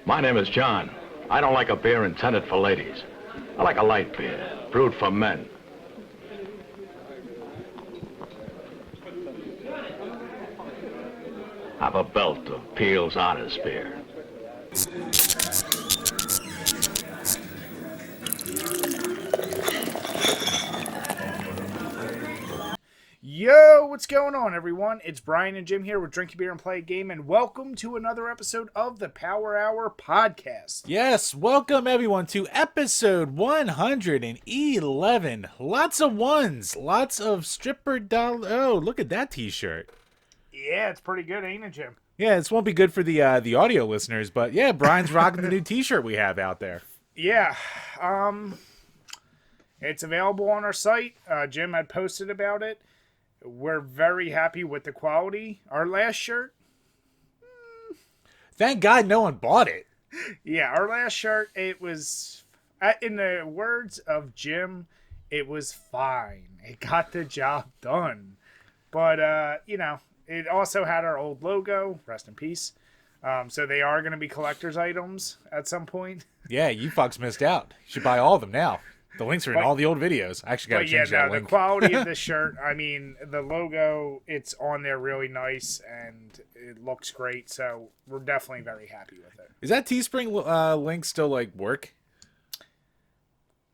My name is John. I don't like a beer intended for ladies. I like a light beer, brewed for men. Have a belt of Peel's Honest Beer. Yo, what's going on, everyone? It's Brian and Jim here with Drink a Beer and Play a Game, and welcome to another episode of the Power Hour Podcast. Yes, welcome everyone to episode 111. Lots of ones, lots of stripper doll. Oh, look at that t-shirt. Yeah, it's pretty good, ain't it, Jim? Yeah, this won't be good for the audio listeners, but yeah, Brian's rocking the new t-shirt we have out there. Yeah, it's available on our site. Jim had posted about it. We're very happy with the quality. Our last shirt, Thank God no one bought it. yeah, our last shirt, it was, in the words of Jim, it was fine. It got the job done. But, it also had our old logo, rest in peace. So they are going to be collector's items at some point. Yeah, you fucks missed out. You should buy all of them now. The links are in all the old videos. I actually got to change that link. The quality of the shirt, I mean, the logo, it's on there really nice, and it looks great, so we're definitely very happy with it. Is that Teespring link still, work?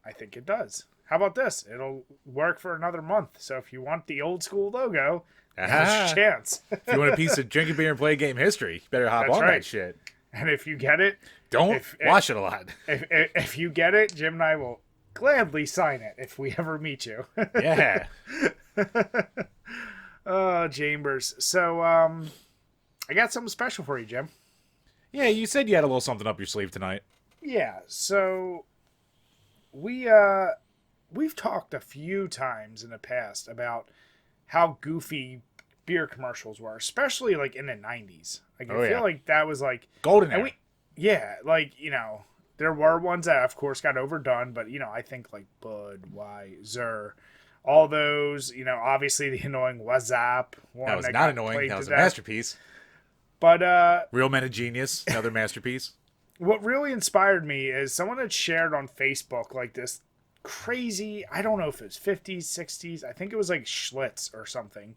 I think it does. How about this? It'll work for another month, so if you want the old school logo, there's your chance. If you want a piece of Drink a Beer and Play Game history, you better hop on that shit. And if you get it... Don't wash it a lot. If you get it, Jim and I will gladly sign it if we ever meet you. Yeah. Oh, Chambers. So, I got something special for you, Jim. Yeah, you said you had a little something up your sleeve tonight. Yeah, so we've talked a few times in the past about how goofy beer commercials were, especially like in the 90s. Like I feel like that was like golden era. There were ones that of course got overdone, but I think like Budweiser, all those, obviously the annoying WhatsApp one that was not annoying. That was a masterpiece. But Real Men of Genius, another masterpiece. What really inspired me is someone had shared on Facebook like this crazy, I don't know if it was 50s, 60s, I think it was like Schlitz or something,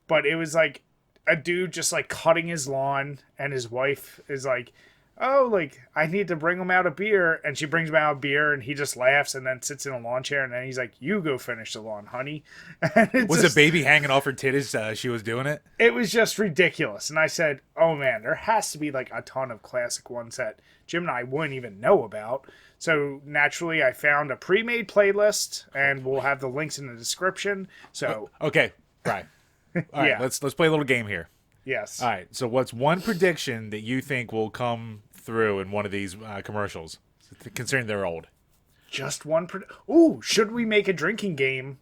but it was like a dude just like cutting his lawn, and his wife is like, oh, like, I need to bring him out a beer, and she brings him out a beer, and he just laughs and then sits in a lawn chair, and then he's like, you go finish the lawn, honey. Was the baby hanging off her titties she was doing it? It was just ridiculous, and I said, oh man, there has to be like a ton of classic ones that Jim and I wouldn't even know about. So naturally, I found a pre-made playlist, and we'll have the links in the description. So okay, right. All right, yeah. let's play a little game here. Yes. All right, so what's one prediction that you think will come through in one of these commercials, considering they're old? Just one. Ooh, should we make a drinking game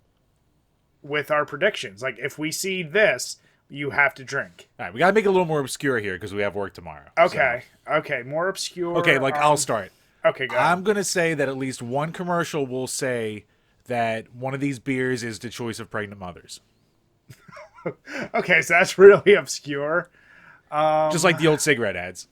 with our predictions? Like, if we see this, you have to drink. All right, we got to make it a little more obscure here because we have work tomorrow. Okay, okay, more obscure. Okay, I'll start. Okay, go ahead. I'm going to say that at least one commercial will say that one of these beers is the choice of pregnant mothers. Okay, so that's really obscure. Just like the old cigarette ads.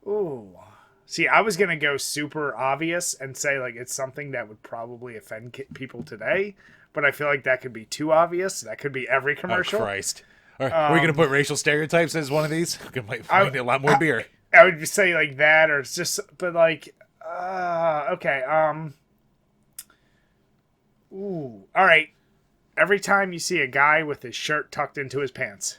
Ooh. See, I was going to go super obvious and say, like, it's something that would probably offend people today, but I feel like that could be too obvious. That could be every commercial. Oh, Christ. Are we going to put racial stereotypes as one of these? We might find a lot more beer. I would just say, like, that, or it's just, but, like, okay, ooh, all right. Every time you see a guy with his shirt tucked into his pants.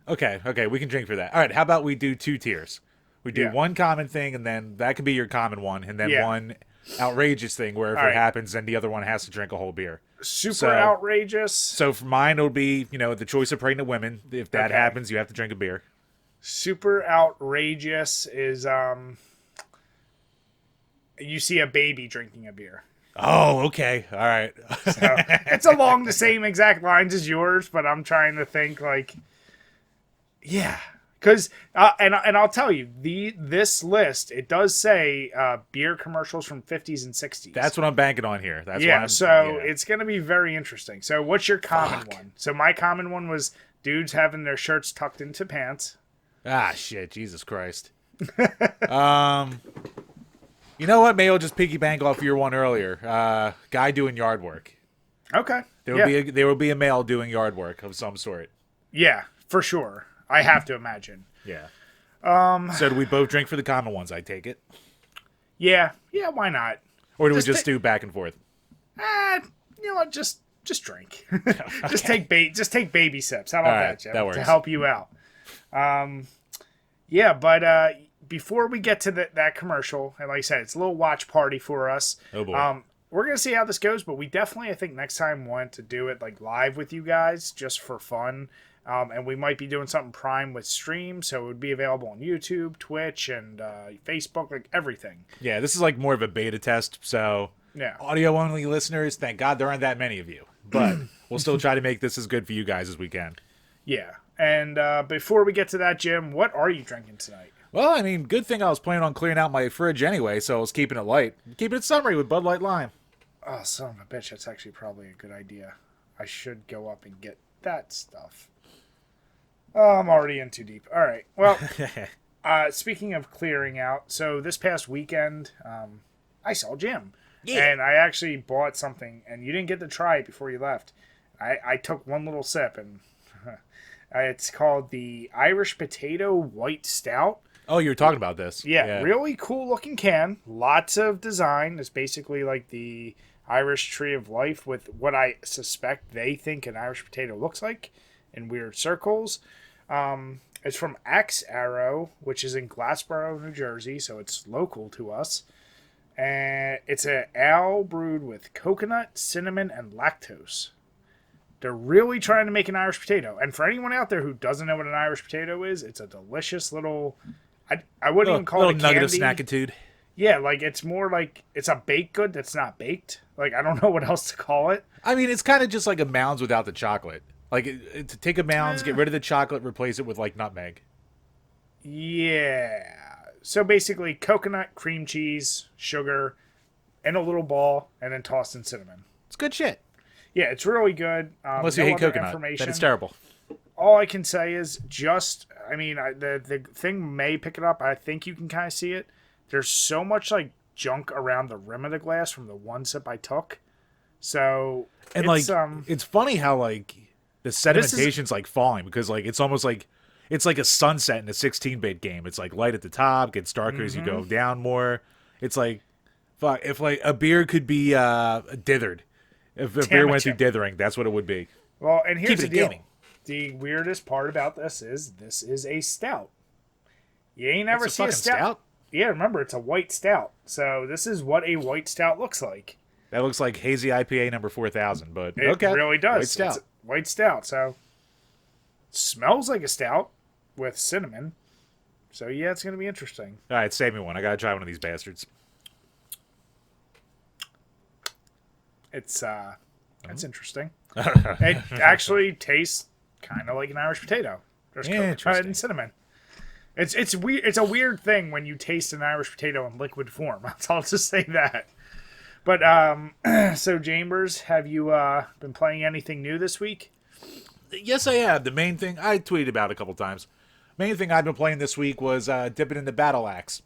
Okay, we can drink for that. All right, how about we do two tiers? We do one common thing, and then that could be your common one, and then one outrageous thing where if it happens, then the other one has to drink a whole beer. Super outrageous. So for mine, it'll be, the choice of pregnant women. If that happens, you have to drink a beer. Super outrageous is, you see a baby drinking a beer. Oh, okay. All right. So, it's along the same exact lines as yours, but I'm trying to think like, yeah, because and I'll tell you this list, it does say beer commercials from 50s and 60s. That's what I'm banking on here. That's it's gonna be very interesting. So what's your common one? So my common one was dudes having their shirts tucked into pants. Ah, shit. Jesus Christ. You know what? Maybe I'll just piggy bank off your one earlier. Guy doing yard work. Okay. There will be a male doing yard work of some sort. Yeah, for sure. I have to imagine. Yeah. So do we both drink for the common ones? I take it. Yeah. Why not? Or do we just do back and forth? You know what? Just drink. Just take baby sips. How about that, Jim? That works. To help you out. Yeah, but before we get to that commercial, and like I said, it's a little watch party for us. Oh boy. We're gonna see how this goes, but we definitely, I think, next time want to do it like live with you guys, just for fun. And we might be doing something Prime with stream, so it would be available on YouTube, Twitch, and Facebook, like everything. Yeah, this is like more of a beta test, so Yeah. audio only listeners, thank God there aren't that many of you. But we'll still try to make this as good for you guys as we can. Yeah. And before we get to that, Jim, what are you drinking tonight? Well, I mean, good thing I was planning on clearing out my fridge anyway, so I was keeping it light. Keeping it summery with Bud Light Lime. Oh, son of a bitch, that's actually probably a good idea. I should go up and get that stuff. Oh, I'm already in too deep. All right. Well, speaking of clearing out, so this past weekend, I saw Jim. Yeah. And I actually bought something, and you didn't get to try it before you left. I took one little sip, and it's called the Irish Potato White Stout. Oh, you were talking about this. Yeah, really cool looking can. Lots of design. It's basically like the Irish Tree of Life with what I suspect they think an Irish potato looks like in weird circles. It's from Axe Arrow, which is in Glassboro, New Jersey, so it's local to us. And it's an ale brewed with coconut, cinnamon, and lactose. They're really trying to make an Irish potato. And for anyone out there who doesn't know what an Irish potato is, it's a delicious little... I wouldn't even call it a nugget candy. of snackitude. Yeah, like it's more like it's a baked good that's not baked. Like I don't know what else to call it. I mean, it's kind of just like a Mounds without the chocolate. Like to take a Mounds, get rid of the chocolate, replace it with like nutmeg. Yeah. So basically, coconut, cream cheese, sugar, in a little ball, and then tossed in cinnamon. It's good shit. Yeah, it's really good. Unless you hate coconut, then it's terrible. All I can say is the thing may pick it up. I think you can kind of see it. There's so much like junk around the rim of the glass from the one sip I took. So it's funny how like the sedimentation's like falling because like it's almost like it's like a sunset in a 16-bit game. It's like light at the top, gets darker as you go down more. It's like fuck if like a beer could be dithered. If a beer went through dithering, that's what it would be. Well, and here's the deal. Gaming. The weirdest part about this is a stout. You ain't never seen a stout. Yeah, remember, it's a white stout. So this is what a white stout looks like. That looks like hazy IPA number 4000, but it okay. really does. White stout. It's white stout. So it smells like a stout with cinnamon. So yeah, it's going to be interesting. All right, save me one. I got to try one of these bastards. It's interesting. It actually tastes kind of like an Irish potato. There's coconut and cinnamon. It's weird. It's a weird thing when you taste an Irish potato in liquid form. I'll just say that. But so Chambers, have you been playing anything new this week? Yes, I have. The main thing I tweeted about a couple times. Main thing I've been playing this week was dipping into Battle Axe.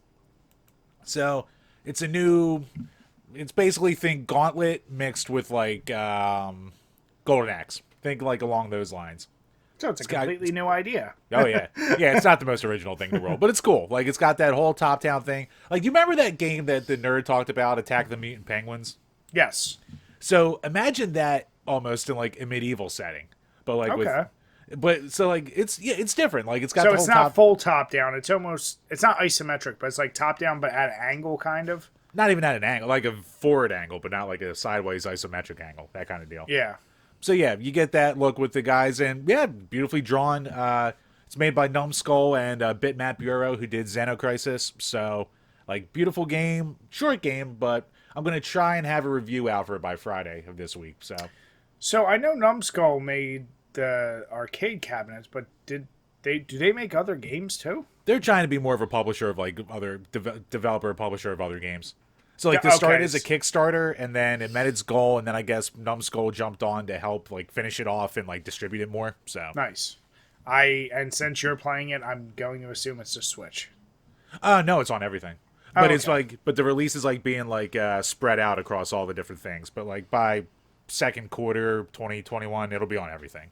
So it's a new. It's basically think Gauntlet mixed with like Golden Axe. Think like along those lines. So it's a completely new idea. Oh yeah, yeah. It's not the most original thing in the world, but it's cool. Like it's got that whole top-down thing. Like, do you remember that game that the nerd talked about, Attack the Mutant Penguins? Yes. So imagine that almost in like a medieval setting, but like but so like it's different. Like it's got. So it's not full top-down. It's not isometric, but it's like top-down, but at an angle, kind of. Not even at an angle, like a forward angle, but not like a sideways isometric angle. That kind of deal. Yeah. So yeah, you get that look with the guys, and yeah, beautifully drawn. It's made by Numbskull and Bitmap Bureau, who did Xenocrisis. So like beautiful game, short game, but I'm gonna try and have a review out for it by Friday of this week. So I know Numbskull made the arcade cabinets, but do they make other games too? They're trying to be more of a publisher of like other developer publisher of other games. So like the start is a Kickstarter, and then it met its goal, and then I guess Numbskull jumped on to help like finish it off and like distribute it more. So nice. And since you're playing it, I'm going to assume it's just Switch. No, it's on everything. But Oh, it's okay. like, but the release is like being like spread out across all the different things. But like by second quarter 2021, it'll be on everything.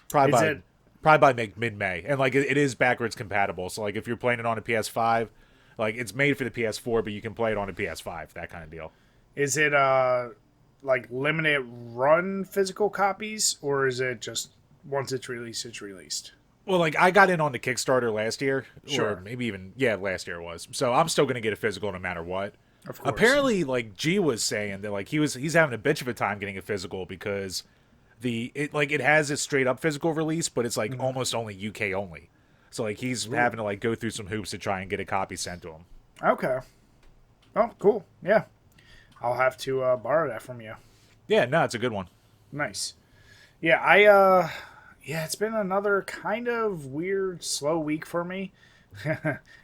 Probably Is by it? probably by mid May, and like it is backwards compatible. So like if you're playing it on a PS5, like it's made for the PS4, but you can play it on a PS5. That kind of deal. Is it like limited run physical copies, or is it just once it's released, it's released? Well, like I got in on the Kickstarter last year, Sure. or maybe even last year it was. So I'm still gonna get a physical no matter what. Of course. Apparently, like G was saying that like he's having a bitch of a time getting a physical because it has a straight up physical release, but it's like almost only UK only. So like he's having to like go through some hoops to try and get a copy sent to him. Okay. Oh, cool. Yeah. I'll have to borrow that from you. Yeah, no, it's a good one. Nice. Yeah, yeah, it's been another kind of weird, slow week for me.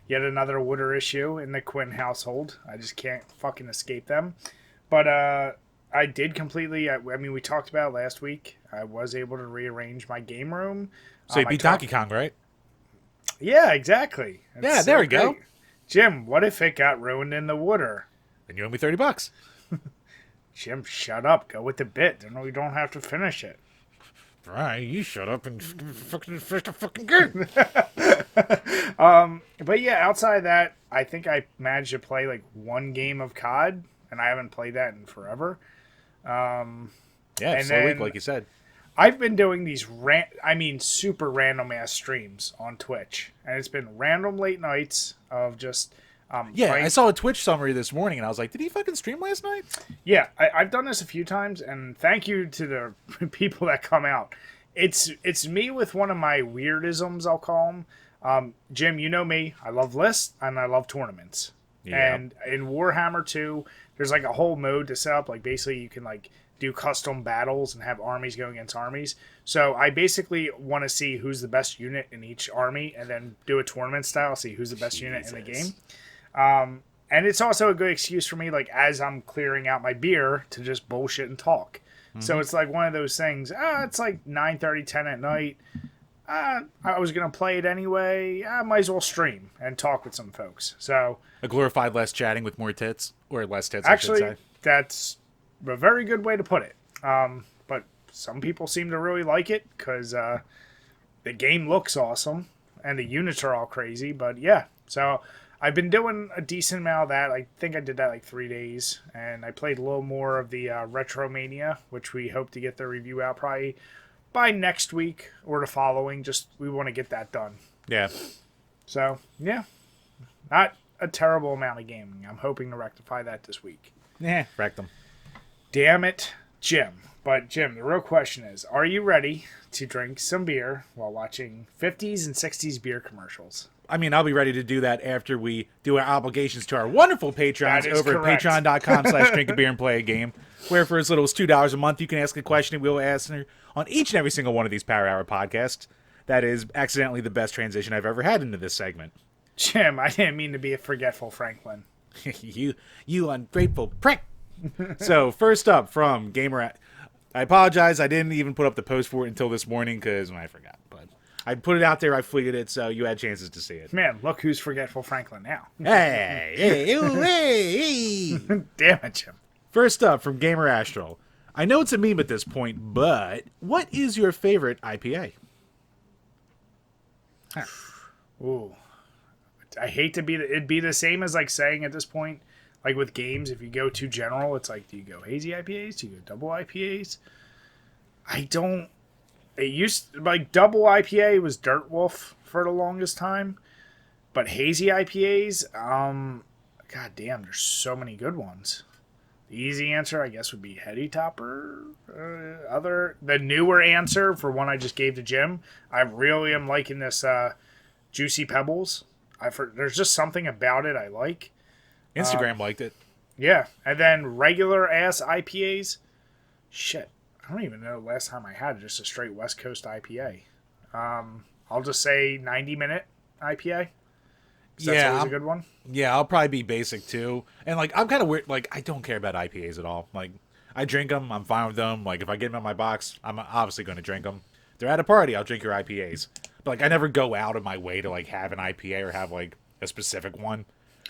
Yet another water issue in the Quinn household. I just can't fucking escape them. But I did completely. I mean, we talked about it last week. I was able to rearrange my game room. So you beat Donkey Kong, right? Yeah, exactly. Yeah, there we go. great. Jim, what if it got ruined in the water? Then you owe me $30. Jim, shut up. Go with the bit. No, you don't have to finish it. Right, you shut up and fucking finish the fucking game. But yeah, outside of that, I think I managed to play like one game of COD, and I haven't played that in forever. Yeah, And slow week, then- like you said. I've been doing these super random ass streams on Twitch, and it's been random late nights of just Yeah, playing. I saw a Twitch summary this morning, and I was like, did he fucking stream last night? Yeah, I've done this a few times, and thank you to the people that come out. It's me with one of my weirdisms, I'll call them. Jim, you know me. I love lists, and I love tournaments. Yeah. And in Warhammer 2, there's like a whole mode to set up. Like basically, you can like do custom battles and have armies go against armies. So I basically want to see who's the best unit in each army, and then do a tournament style, see who's the best unit in the game. And it's also a good excuse for me, like, as I'm clearing out my beer, to just bullshit and talk. So it's like one of those things, it's like 9:30, 10 at night. I was going to play it anyway. I might as well stream and talk with some folks. So A glorified less chatting with more tits, or less tits, actually, I should say. that's a very good way to put it. But some people seem to really like it because the game looks awesome and the units are all crazy. But yeah, so I've been doing a decent amount of that. I think I did that like 3 days, and I played a little more of the Retromania, which we hope to get the review out probably by next week or the following. Just we want to get that done. Yeah. So yeah, not a terrible amount of gaming. I'm hoping to rectify that this week. Yeah, wrecked them. Damn it, Jim. But Jim, the real question is, are you ready to drink some beer while watching 50s and 60s beer commercials? I mean, I'll be ready to do that after we do our obligations to our wonderful patrons That is over correct. at patreon.com/DrinkABeerandPlayAGame, where for as little as $2 a month, you can ask a question and we'll answer on each and every single one of these Power Hour podcasts. That is accidentally the best transition I've ever had into this segment. Jim, I didn't mean to be a forgetful Franklin. you ungrateful prick. So, first up from Gamer... I apologize, I didn't even put up the post for it until this morning because I forgot. But I put it out there, I fleeted it, so you had chances to see it. Man, look who's forgetful Franklin now. Hey! Damn it, Jim. First up from Gamer Astral. I know it's a meme at this point, but what is your favorite IPA? Ooh. I hate to be... It'd be the same as like saying at this point, like with games, if you go too general, it's like, do you go hazy IPAs? Do you go double IPAs? I don't... It used... Like, double IPA was Dirt Wolf for the longest time. But hazy IPAs, god damn, there's so many good ones. The easy answer, I guess, would be Heady Topper. The newer answer for one I just gave to Jim, I really am liking this Juicy Pebbles. There's just something about it I like. Instagram liked it. Yeah, and then regular ass IPAs. Shit, I don't even know the last time I had just a straight West Coast IPA. I'll just say 90-minute IPA. That's always a good one. Yeah, I'll probably be basic too. And like, I'm kind of weird. Like, I don't care about IPAs at all. Like, I drink them. I'm fine with them. Like, if I get them in my box, I'm obviously going to drink them. If they're at a party, I'll drink your IPAs. But like, I never go out of my way to like have an IPA or have like a specific one.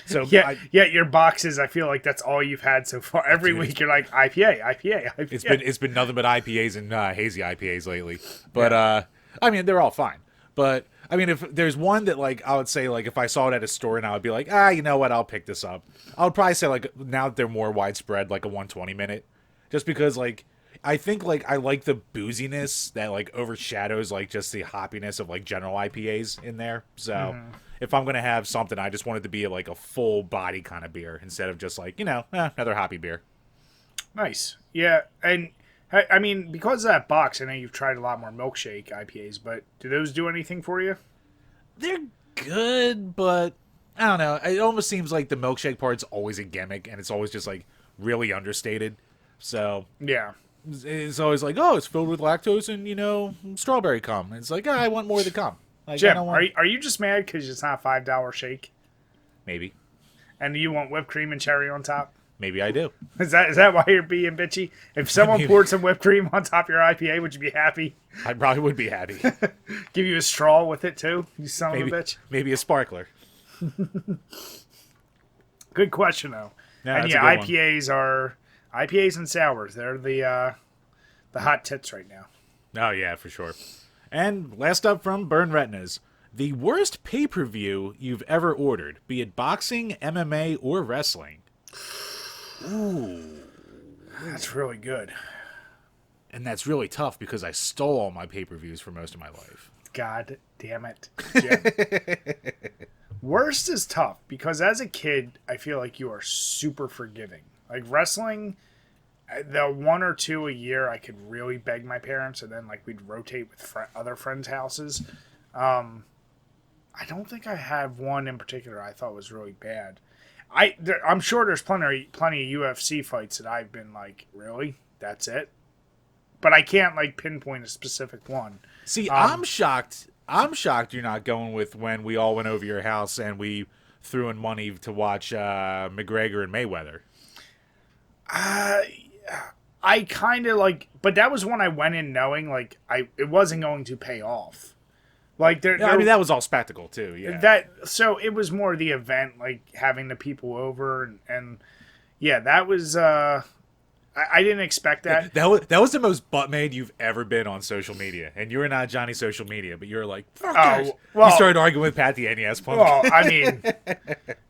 So yeah, your boxes. I feel like that's all you've had so far. Every week you're like IPA. It's been nothing but IPAs and hazy IPAs lately. But I mean, they're all fine. But I mean, if there's one that like I would say like if I saw it at a store and I would be like, you know what, I'll pick this up. I would probably say like now that they're more widespread, like a 120 minute, just because like I think like I like the booziness that like overshadows like just the hoppiness of like general IPAs in there. So. If I'm going to have something, I just want it to be like a full body kind of beer instead of just like, another hoppy beer. Nice. Yeah. And I mean, because of that box, I know you've tried a lot more milkshake IPAs, but do those do anything for you? They're good, but I don't know. It almost seems like the milkshake part's always a gimmick and it's always just like really understated. So yeah, it's always like, oh, it's filled with lactose and, strawberry cum. And it's like, I want more of the cum. Like, Jim, are you just mad because it's not a $5 shake? Maybe. And you want whipped cream and cherry on top? Maybe I do. Is that why you're being bitchy? If someone poured some whipped cream on top of your IPA, would you be happy? I probably would be happy. Give you a straw with it too, you son of a bitch. Maybe a sparkler. Good question though. No, and yeah, IPAs and sours. They're the hot tits right now. Oh yeah, for sure. And last up from Burn Retinas, the worst pay-per-view you've ever ordered, be it boxing, MMA, or wrestling. Ooh. That's really good. And that's really tough because I stole all my pay-per-views for most of my life. God damn it, Jim. Worst is tough because as a kid, I feel like you are super forgiving. Like wrestling, the one or two a year I could really beg my parents, and then like we'd rotate with other friends' houses. I don't think I have one in particular I thought was really bad. I'm sure there's plenty of UFC fights that I've been like, really? That's it? But I can't like pinpoint a specific one. See, I'm shocked. I'm shocked you're not going with when we all went over your house and we threw in money to watch McGregor and Mayweather. I kind of like, but that was when I went in knowing like it wasn't going to pay off. Like I mean that was all spectacle too. Yeah. So it was more the event, like having the people over and yeah, that was. I didn't expect that. That was the most butt made you've ever been on social media, and you were not Johnny social media, but you're like, fuck well, you started arguing with Pat the NES Punk. Well, I mean,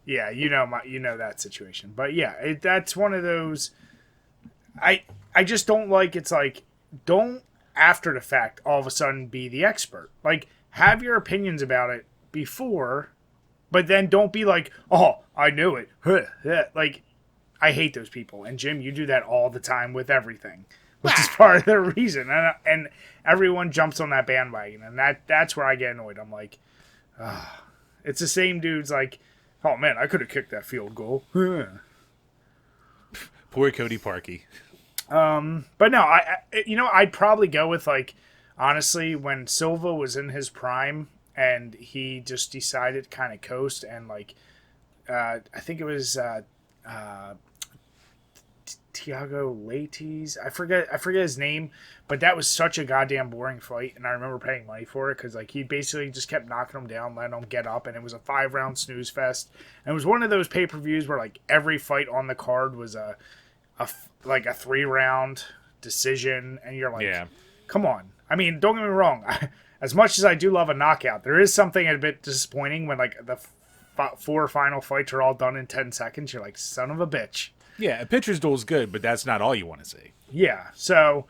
yeah, you know that situation, but yeah, that's one of those. I just don't like. It's like don't after the fact all of a sudden be the expert. Like have your opinions about it before, but then don't be like, oh, I knew it. Like. I hate those people. And Jim, you do that all the time with everything, which is part of the reason. And everyone jumps on that bandwagon. And that's where I get annoyed. I'm like, it's the same dudes like, oh man, I could have kicked that field goal. Poor Cody Parkey. But no, I'd probably go with like, honestly, when Silva was in his prime and he just decided to kind of coast and like, I think it was, Tiago Leites. I forget his name, but that was such a goddamn boring fight, and I remember paying money for it because like he basically just kept knocking him down, letting him get up, and it was a 5-round snooze fest. And it was one of those pay-per-views where like every fight on the card was a 3-round decision, and you're like, yeah. Come on. I mean, don't get me wrong. As much as I do love a knockout, there is something a bit disappointing when like the 4 final fights are all done in 10 seconds. You're like, son of a bitch. Yeah, a pitcher's duel is good, but that's not all you want to see. Yeah, so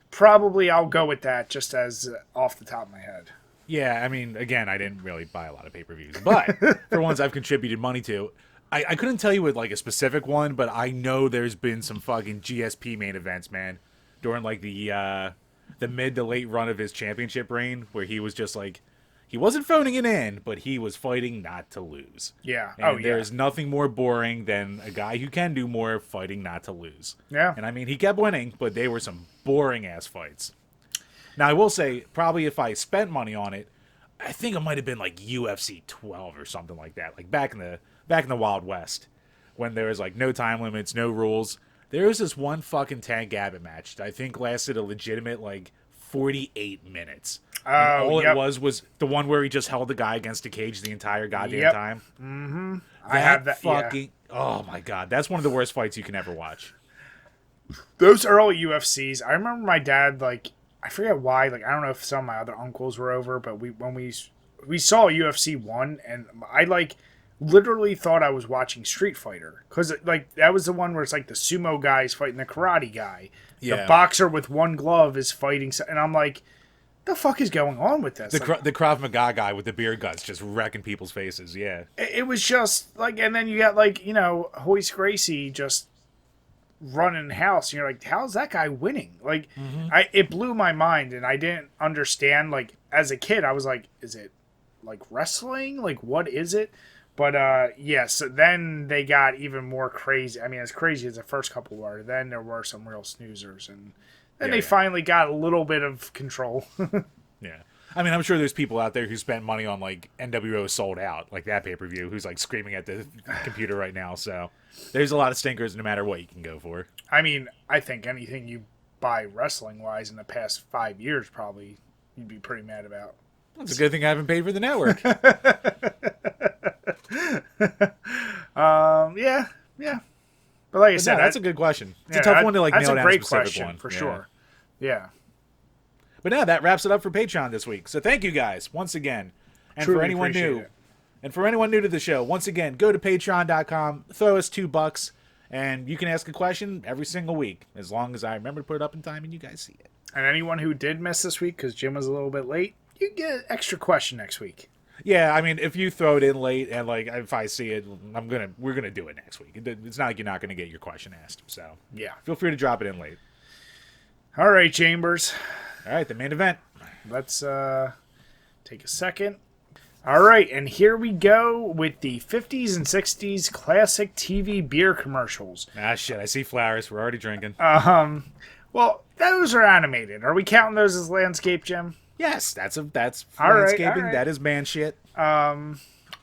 probably I'll go with that just as off the top of my head. Yeah, I mean, again, I didn't really buy a lot of pay-per-views, but for ones I've contributed money to, I couldn't tell you with like a specific one, but I know there's been some fucking GSP main events, man, during like the mid to late run of his championship reign, where he was just like, he wasn't phoning it in, but he was fighting not to lose. Yeah. And there is nothing more boring than a guy who can do more fighting not to lose. Yeah. And I mean, he kept winning, but they were some boring-ass fights. Now, I will say, probably if I spent money on it, I think it might have been like UFC 12 or something like that. Like back in the Wild West, when there was like no time limits, no rules. There was this one fucking Tank Abbott match that I think lasted a legitimate like 48 minutes. And all yep. it was the one where he just held the guy against a cage the entire goddamn time. Mm-hmm. I have that. Fucking. Yeah. Oh my god, that's one of the worst fights you can ever watch. Those early UFCs, I remember my dad, like, I forget why, like, I don't know if some of my other uncles were over, but when we saw UFC 1, and I, like, literally thought I was watching Street Fighter. Because, like, that was the one where it's, like, the sumo guy is fighting the karate guy. Yeah. The boxer with one glove is fighting, and I'm like, the fuck is going on with this? The Krav Maga guy with the beer guts just wrecking people's faces, yeah. It was just, like, and then you got, like, you know, Hoist Gracie just running the house, and you're like, how's that guy winning? Like, it blew my mind, and I didn't understand. Like, as a kid, I was like, is it like wrestling? Like, what is it? But yes, so then they got even more crazy. I mean, as crazy as the first couple were, then there were some real snoozers, and then they finally got a little bit of control. Yeah. I mean, I'm sure there's people out there who spent money on, like, NWO Sold Out, like that pay-per-view, who's, like, screaming at the computer right now. So there's a lot of stinkers no matter what you can go for. I mean, I think anything you buy wrestling-wise in the past 5 years probably you'd be pretty mad about. It's a good thing I haven't paid for the network. Yeah. But like I said, that's a good question. It's a tough one to, like, nail down a specific question, one. For sure. Yeah. But now that wraps it up for Patreon this week. So thank you guys once again. And Truly for anyone new to the show, once again, go to patreon.com, throw us $2, and you can ask a question every single week, as long as I remember to put it up in time and you guys see it. And anyone who did miss this week, because Jim was a little bit late, you get an extra question next week. Yeah, I mean, if you throw it in late and, like, if I see it, we're gonna do it next week. It's not like you're not gonna get your question asked. So yeah, feel free to drop it in late. All right, Chambers. All right, the main event. Let's take a second. All right, and here we go with the 50s and 60s classic TV beer commercials. Ah, shit, I see flowers. We're already drinking. Well, those are animated. Are we counting those as landscape, Jim? Yes, that's all landscaping. Right, all right. That is man shit.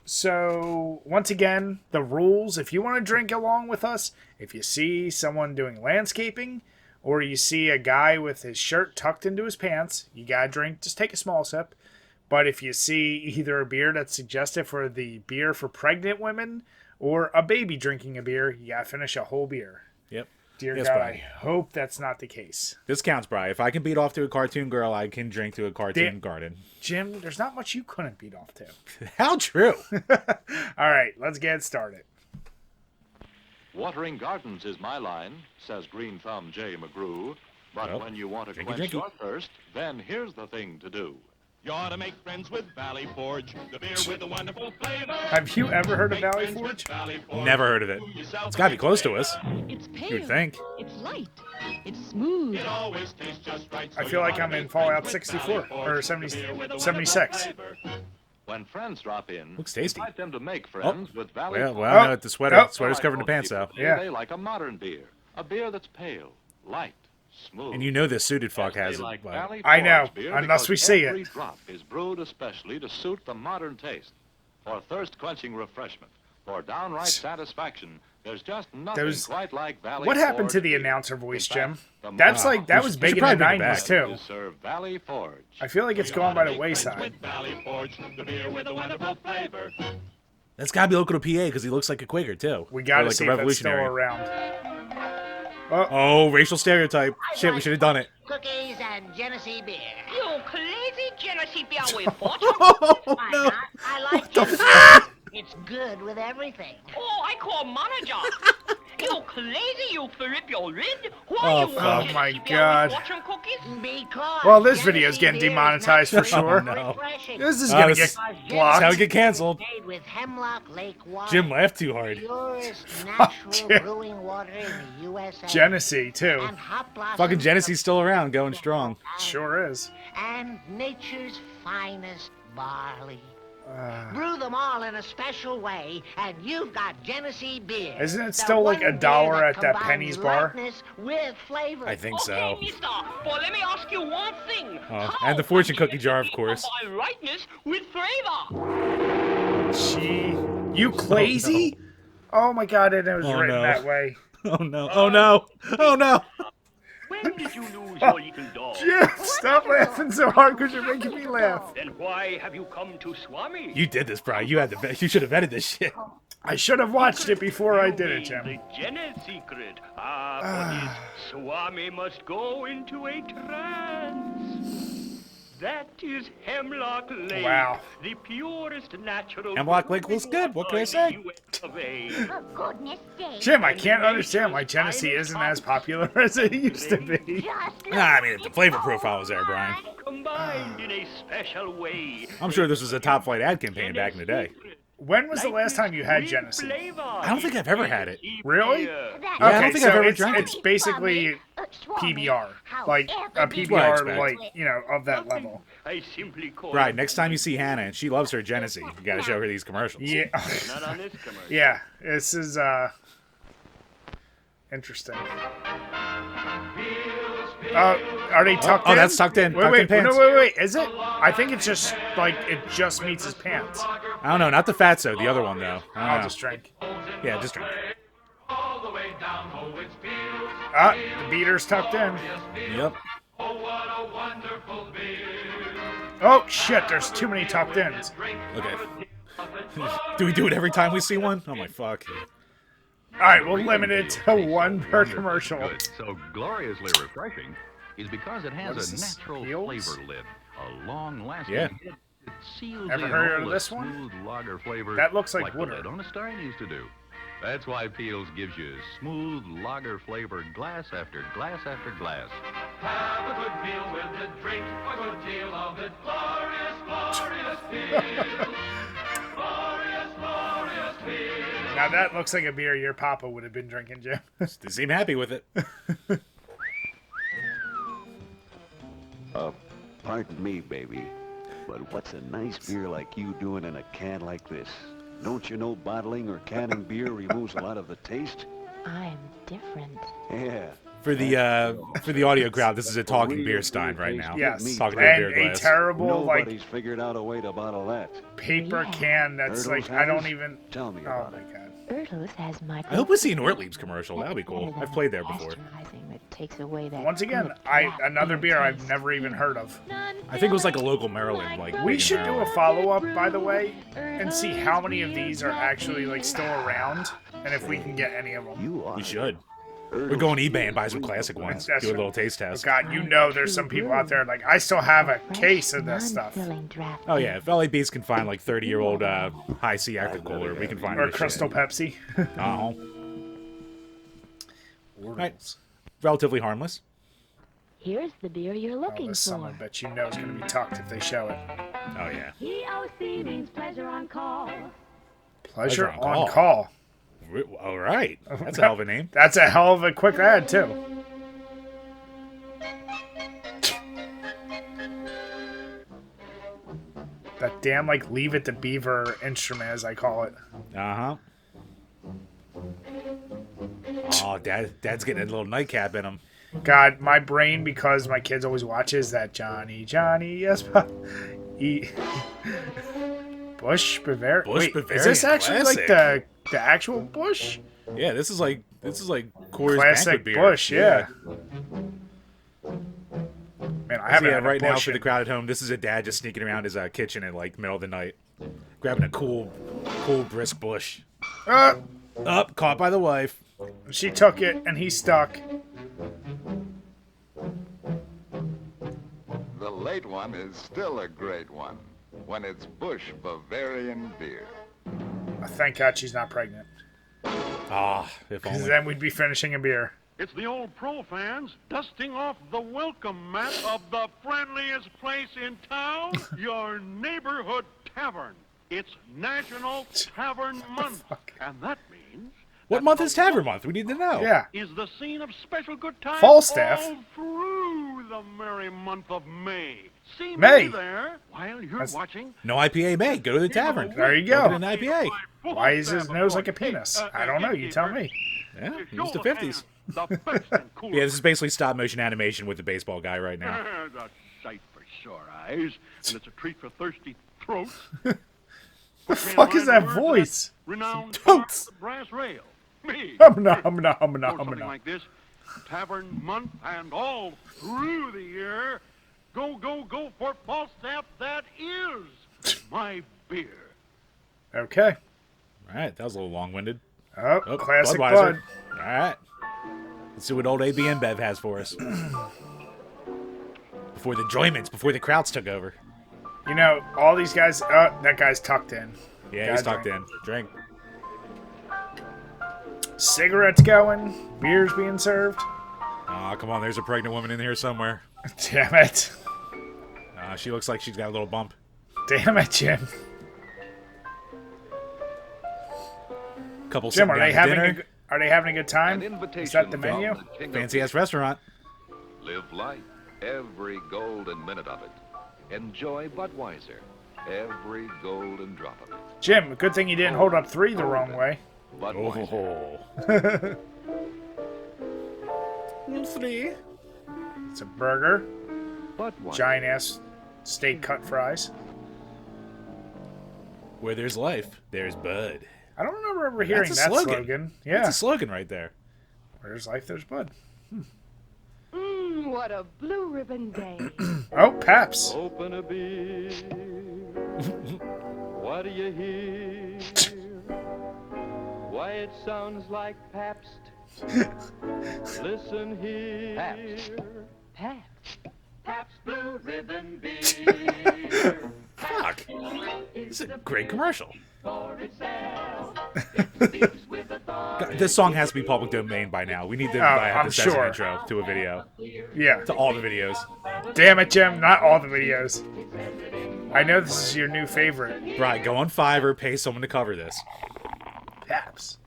So, once again, the rules, if you want to drink along with us, if you see someone doing landscaping, or you see a guy with his shirt tucked into his pants, you gotta drink, just take a small sip. But if you see either a beer that's suggested for the beer for pregnant women, or a baby drinking a beer, you gotta finish a whole beer. Yep. Dear yes, God, Brian. I hope that's not the case. This counts, Brian. If I can beat off to a cartoon girl, I can drink to a cartoon garden. Jim, there's not much you couldn't beat off to. How true. All right, let's get started. Watering gardens is my line, says Green Thumb J. McGrew. But when you want to quench your thirst, then here's the thing to do. You ought to make friends with Valley Forge, the beer with a wonderful flavor. Have you ever heard of Valley Forge? Never heard of it. It's got to be close to us. It's pale. You'd think. It's light. It's smooth. It always tastes just right. I feel like I'm in Fallout 64 or 76. When friends drop in, looks tasty. invite them to make friends with Valley Forge. Well, no, the sweater's covering the pants, though. Yeah. They like a modern beer, a beer that's pale, light, smooth. And you know this suited fuck has it. Like Valley I know, Forge beer unless we because see every it. drop is brewed especially to suit the modern taste. For thirst-quenching refreshment, for downright satisfaction, there's just nothing quite like Valley What happened Forge to the beer. announcer voice, In fact, Jim? That's like that was big in the probably bring it 90s back. too. to serve Valley Forge. I feel like it's gone by the wayside. Valley Forge, the beer with a wonderful flavor. That's got to be local to PA because he looks like a Quaker, too. We got Or to like see a if that's still revolutionary. around. Oh, racial stereotype. Shit, we should have done it. Cookies and Genesee beer. You crazy Genesee beer with fortune? Why not? I like Genesee. It's good with everything. Oh, I call manager. You crazy, you flip your lid? Why Oh, you fuck. want Oh, my Genesee beer God. with fortune cookies? Because Well, this Genesee video's getting beer is demonetized for natural sure. and no. refreshing. This is Oh, gonna this get is- blocked. That's how we get canceled. Made with Hemlock Lake water. Jim laughed too hard. Purest natural Jim. brewing water in the USA. Genesee too. And hot blossoms Fucking Genesee's still around, going strong. Sure is. And nature's finest barley. Brew them all in a special way, and you've got Genesee beer. Isn't it The still like one $1 beer at that combines Penny's bar? lightness with flavor. I think Okay, so. mister, but let me ask you one thing. Oh, How and the fortune can cookie jar, of Genesee course. combine lightness with flavor? Gee, you crazy? Oh my God! And it was Oh, written no. that way. Oh, no. Oh, no. Oh, no. When did you lose your little dog? Jim, stop laughing so hard because you're making me laugh. Then why have you come to Swami? You did this, Brian. You should have vetted this shit. I should have watched it before I did it, Jim. The Jenna's secret. For this, Swami must go into a trance. That is Hemlock Lake. Wow. The purest natural... Hemlock Lake was good. What can I say? For goodness sake. Jim, I can't understand why Genesee isn't as popular as it used to be. I mean, if the flavor profile was there, Brian. Combined in a special way. I'm sure this was a top flight ad campaign back in the day. When was the last time you had Genesee? I don't think I've ever had it. Really? Yeah, I don't think I've ever drank it. It's basically PBR. Like a PBR, like, you know, of that level. Right, next time you see Hannah and she loves her Genesee, you gotta show her these commercials. Yeah. Yeah, this is, interesting. Are they tucked in? Oh, that's tucked in. Wait, pants. wait. Is it? I think it's just, like, it just meets his pants. I don't know, not the fatso, the other one, though. I'll just drink. Yeah, just drink. The beater's tucked in. Yep. Oh, shit, there's too many tucked ins. Okay. Do we do it every time we see one? Oh, my fuck. All right, we'll limit it to one per commercial. Good. So gloriously refreshing is because it has a natural flavor lid, a long-lasting lid. It seals Ever in heard all of the this one? smooth lager flavor. That looks like the water. lid on a stein used to do. That's why Peels gives you smooth lager flavored glass after glass after glass. Have a good meal with the drink, a good deal of it. Glorious, glorious Peels. Glorious, glorious Peels. Now that looks like a beer your papa would have been drinking, Jim. They seem happy with it. Pardon me, baby, but what's a nice beer like you doing in a can like this? Don't you know bottling or canning beer removes a lot of the taste? I'm different. Yeah. For the audio crowd, this is a talking beer stein right now. Yes, Talking to a beer and a glass. terrible, Nobody's figured out a way to bottle that. paper can that's Ertles like, I don't has? even... Tell me Oh, about my it. God. Ertles has my... I hope we see an Ortlieb's commercial. That would be cool. I've played there before. That takes away that Once again, another beer I've never even heard of. I think it was like a local Maryland. We big should do Maryland. a follow-up, by the way, and see how many of these are actually like still around, and if we can get any of them. We should. We're going eBay and buy some classic ones. That's Do a right. little taste Oh, test. God, you know there's some people out there like, I still have a case of this stuff. Oh yeah, if LA Beats can find like 30-year-old high C active cooler, we can find Or this Crystal shit. Pepsi. Right. Relatively harmless. Here's the beer you're Oh, looking this for. summer, bet you know it's going to be tucked if they show it. Oh yeah. POC means pleasure on call. Pleasure Pleasure on on call. All right. That's a hell of a name. That's a hell of a quick ad, too. That damn, like, Leave It to Beaver instrument, as I call it. Uh-huh. Oh, Dad's getting a little nightcap in him. God, my brain, because my kids always watches that Johnny, yes, Bush Bavaria. Bush Wait, is this Bavarian actually classic. like the actual Bush? Yeah, this is like Coors Classic Banquet beer. Bush, yeah. Man, I haven't had a right now Bush for the in- crowd at home. This is a dad just sneaking around his kitchen at like middle of the night, grabbing a cool brisk Bush. Up, caught by the wife. She took it, and he stuck. The late one is still a great one when it's Bush Bavarian beer. Thank God she's not pregnant. Ah, if Because only. then we'd be finishing a beer. It's the old pro fans dusting off the welcome mat of the friendliest place in town, your neighborhood tavern. It's National Tavern Month, and that means What month is Tavern Month? We need to know. Yeah. is the scene of special good times Falstaff. all through the merry month of May. See May. me there while you're watching. No IPA May. Go to the tavern. There you Go go. get an IPA. Why is his nose like a penis? I don't know. You tell me. Yeah, it was the 50s. The best and coolest. Yeah, this is basically stop motion animation with the baseball guy right now. A sight for sore eyes, and it's a treat for thirsty throats. The fuck is that voice? Renowned Totes. brass rail. Me. Humna, humna, humna, Or something humna. like this. Tavern Month and all through the year. Go, go, go for Falstaff. That is my beer. Okay. All right, that was a little long-winded. Oh, classic Budweiser. Bud. All right. Let's see what old AB InBev has for us. Before the enjoyments, before the crowds took over. You know, all these guys... Oh, that guy's tucked in. Yeah, he's tucked in. Drink. Cigarettes going. Beers being served. Oh, come on. There's a pregnant woman in here somewhere. Damn it. She looks like she's got a little bump. Damn it, Jim. Couple Jim, are they having dinner. are they having a good time? Is that the menu? Fancy ass restaurant. Live life, every golden minute of it. Enjoy Budweiser, every golden drop of it. Jim, good thing you didn't hold up 3 the wrong way. Oh. 3. It's a burger. Budweiser. Giant ass steak cut fries. Where there's life, there's Bud. I don't remember ever hearing that slogan. Yeah. That's a slogan right there. Where there's life, there's Bud. What a blue ribbon day. Oh, Paps. Open a beer. What do you hear? Why, it sounds like Pabst. Listen here. Pabst. Pabst Blue Ribbon Beer. Fuck. It's a great commercial. For itself. God, this song has to be public domain by now. We need to have this as an intro to a video. Yeah. To all the videos. Damn it, Jim. Not all the videos. I know this is your new favorite. Right, go on Fiverr, pay someone to cover this. Paps.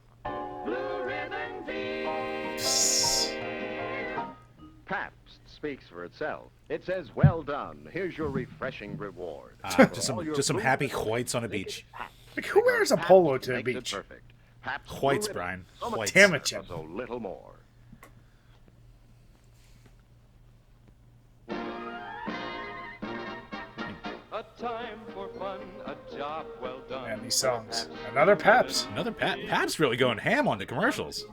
Pabst speaks for itself. It says, well done. Here's your refreshing reward. Just some happy whites on a beach. Like, who wears a polo to the beach? Whites, Brian. Whites. Damn it, Jim. So little more. A time for fun, a job well done. And these songs. Another Paps. Another Pabst really going ham on the commercials.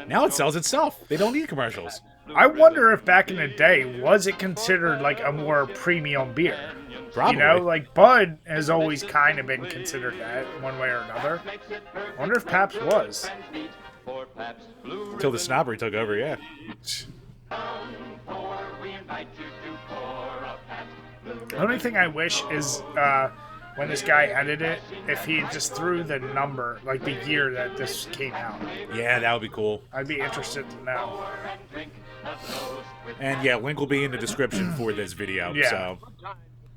Now it sells itself. They don't need commercials. I wonder if back in the day, was it considered like a more premium beer? Probably. You know, like Bud has always kind of been considered that one way or another. I wonder if Pabst was. Until the snobbery took over, yeah. The only thing I wish is when this guy edited it, if he just threw the number, like the year that this came out. Yeah, that would be cool. I'd be interested to know. And yeah, link will be in the description for this video. Yeah. So.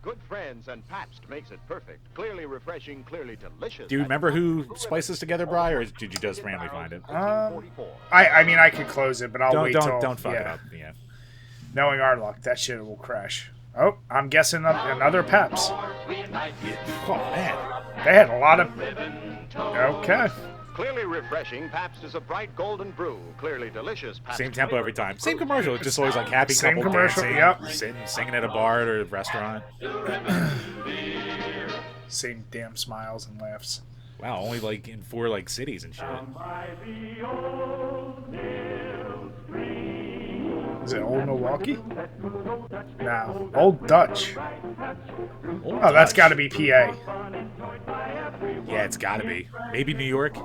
Good friends, and Pabst makes it perfect. Clearly refreshing, clearly delicious. Do you remember who spliced this together, Bri, or did you just randomly find it? I mean, I could close it, but I'll wait till... Don't fuck it up. Yeah. Knowing our luck, that shit will crash. Oh, I'm guessing another Paps. Oh, man. They had a lot of... Okay. Clearly refreshing, Pabst is a bright golden brew. Clearly delicious. Pabst Same tempo every time. Same commercial. It's just always like happy Same couple commercial, dancing, yep. singing at a bar or a restaurant. Same damn smiles and laughs. Wow, only like in 4 like cities and shit. Is it Old Milwaukee? No. Old Dutch. Oh, that's got to be PA. Yeah, it's got to be. Maybe New York.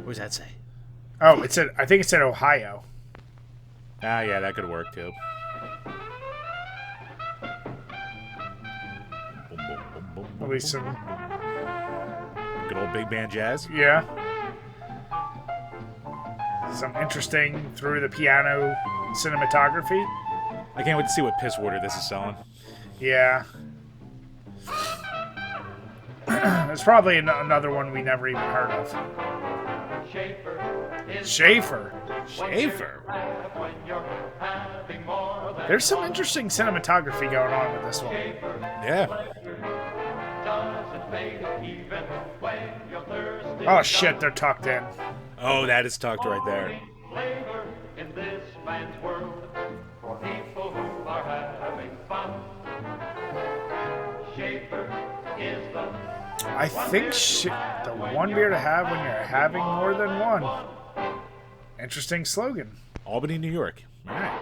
What does that say? Oh, I think it said Ohio. Ah, yeah, that could work too. At least some... Good old big band jazz. Yeah. Some interesting through the piano cinematography. I can't wait to see what piss water this is selling. Yeah. There's probably another one we never even heard of. Schaefer. Schaefer. There's some interesting cinematography going on with this one. Yeah. Oh shit, they're tucked in. Oh, that is tucked right there. I think the one beer to have when you're having more than one. Interesting slogan. Albany, New York. All right.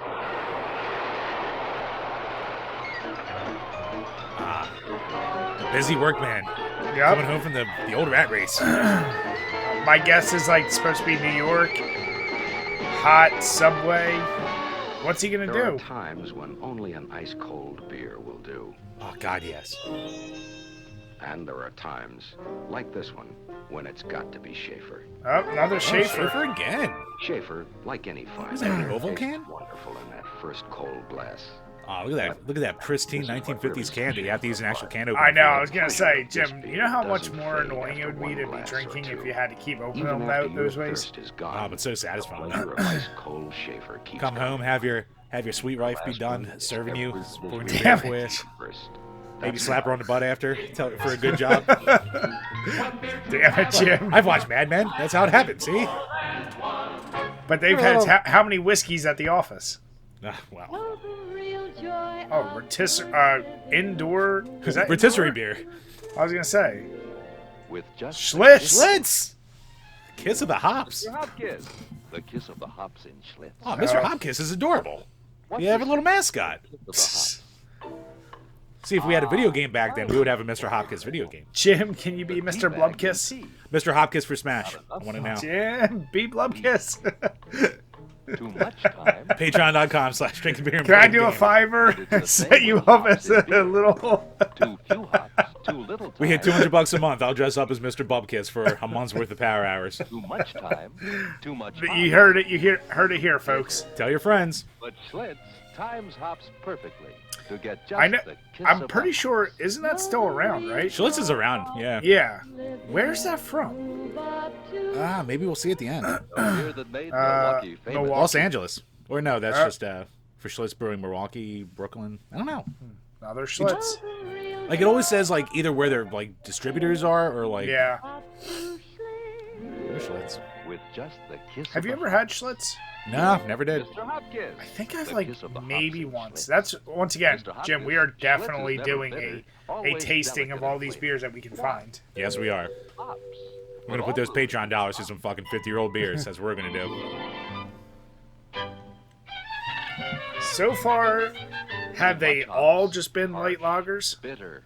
Busy workman. Yep. Coming home from the old rat race. My guess is like supposed to be New York. Hot subway. What's he gonna do? There are times when only an ice-cold beer will do. Oh, God, yes. And there are times, like this one, when it's got to be Schaefer. Oh, another Schaefer. Schaefer again. Schaefer, like any fine Is that an beer, oval tastes can? wonderful in that first cold glass. Oh, look at that pristine 1950s can that you have to use an actual can opener. I know, for. I was gonna say, Jim, you know how much more annoying it would be to be drinking if you had to keep opening them out those ways? Oh, but so satisfying. Cold Schaefer keeps Come home, have your sweet wife be done serving you, pouring your beer Damn for you. it. Maybe slap her on the butt after, tell her for a good job. Damn it, Jim. I've watched Mad Men. That's how it happens. See? But they've had how many whiskeys at the office? Well. Oh, indoor. Is that rotisserie indoor? beer. I was gonna say. With just Schlitz. Schlitz. Kiss of the hops. Mr. Hopkins. The kiss of the hops in Schlitz. Oh, Mr. Hopkins is adorable. You have a little mascot. See, if we had a video game back then, we would have a Mr. Hopkins video game. Jim, can you be Mr. Blubkiss? Mr. Hopkins for Smash. I want it now. Jim, be Blubkiss. Too much time. Patreon.com/DrinkABeerandPlayAGame. Can I do a $5 set you up as a little? Too few hops, too little time. We hit $200 a month. I'll dress up as Mr. Bubkiss for a month's worth of power hours. Too much time, too much hops. You heard it. Heard it here, folks. Tell your friends. But Schlitz times hops perfectly to get just I know. the kiss I'm of pretty the sure. Isn't that still around, right? Schlitz is around. Yeah. Yeah. Where's that from? Maybe we'll see at the end. A beer that made Milwaukee famous. Milwaukee. Los Angeles. Or no, that's just for Schlitz Brewing, Milwaukee, Brooklyn. I don't know. Another Schlitz. Like it always says like either where their like distributors are or like Yeah. Schlitz. With just the kiss Have of you the ever had Schlitz? No, never did. Mr. Hopkins. I think I've The like kiss of the maybe hops in once. Schlitz. That's once again, Mr. Hopkins, Jim. We are Schlitz is definitely never doing bitter, a always tasting of delicate all in these flavor. beers that we can find. Yes, we are. Hops. We're gonna put those Patreon dollars to some fucking 50-year-old beers. That's what we're gonna do. So far, have they all just been light lagers? Bitter.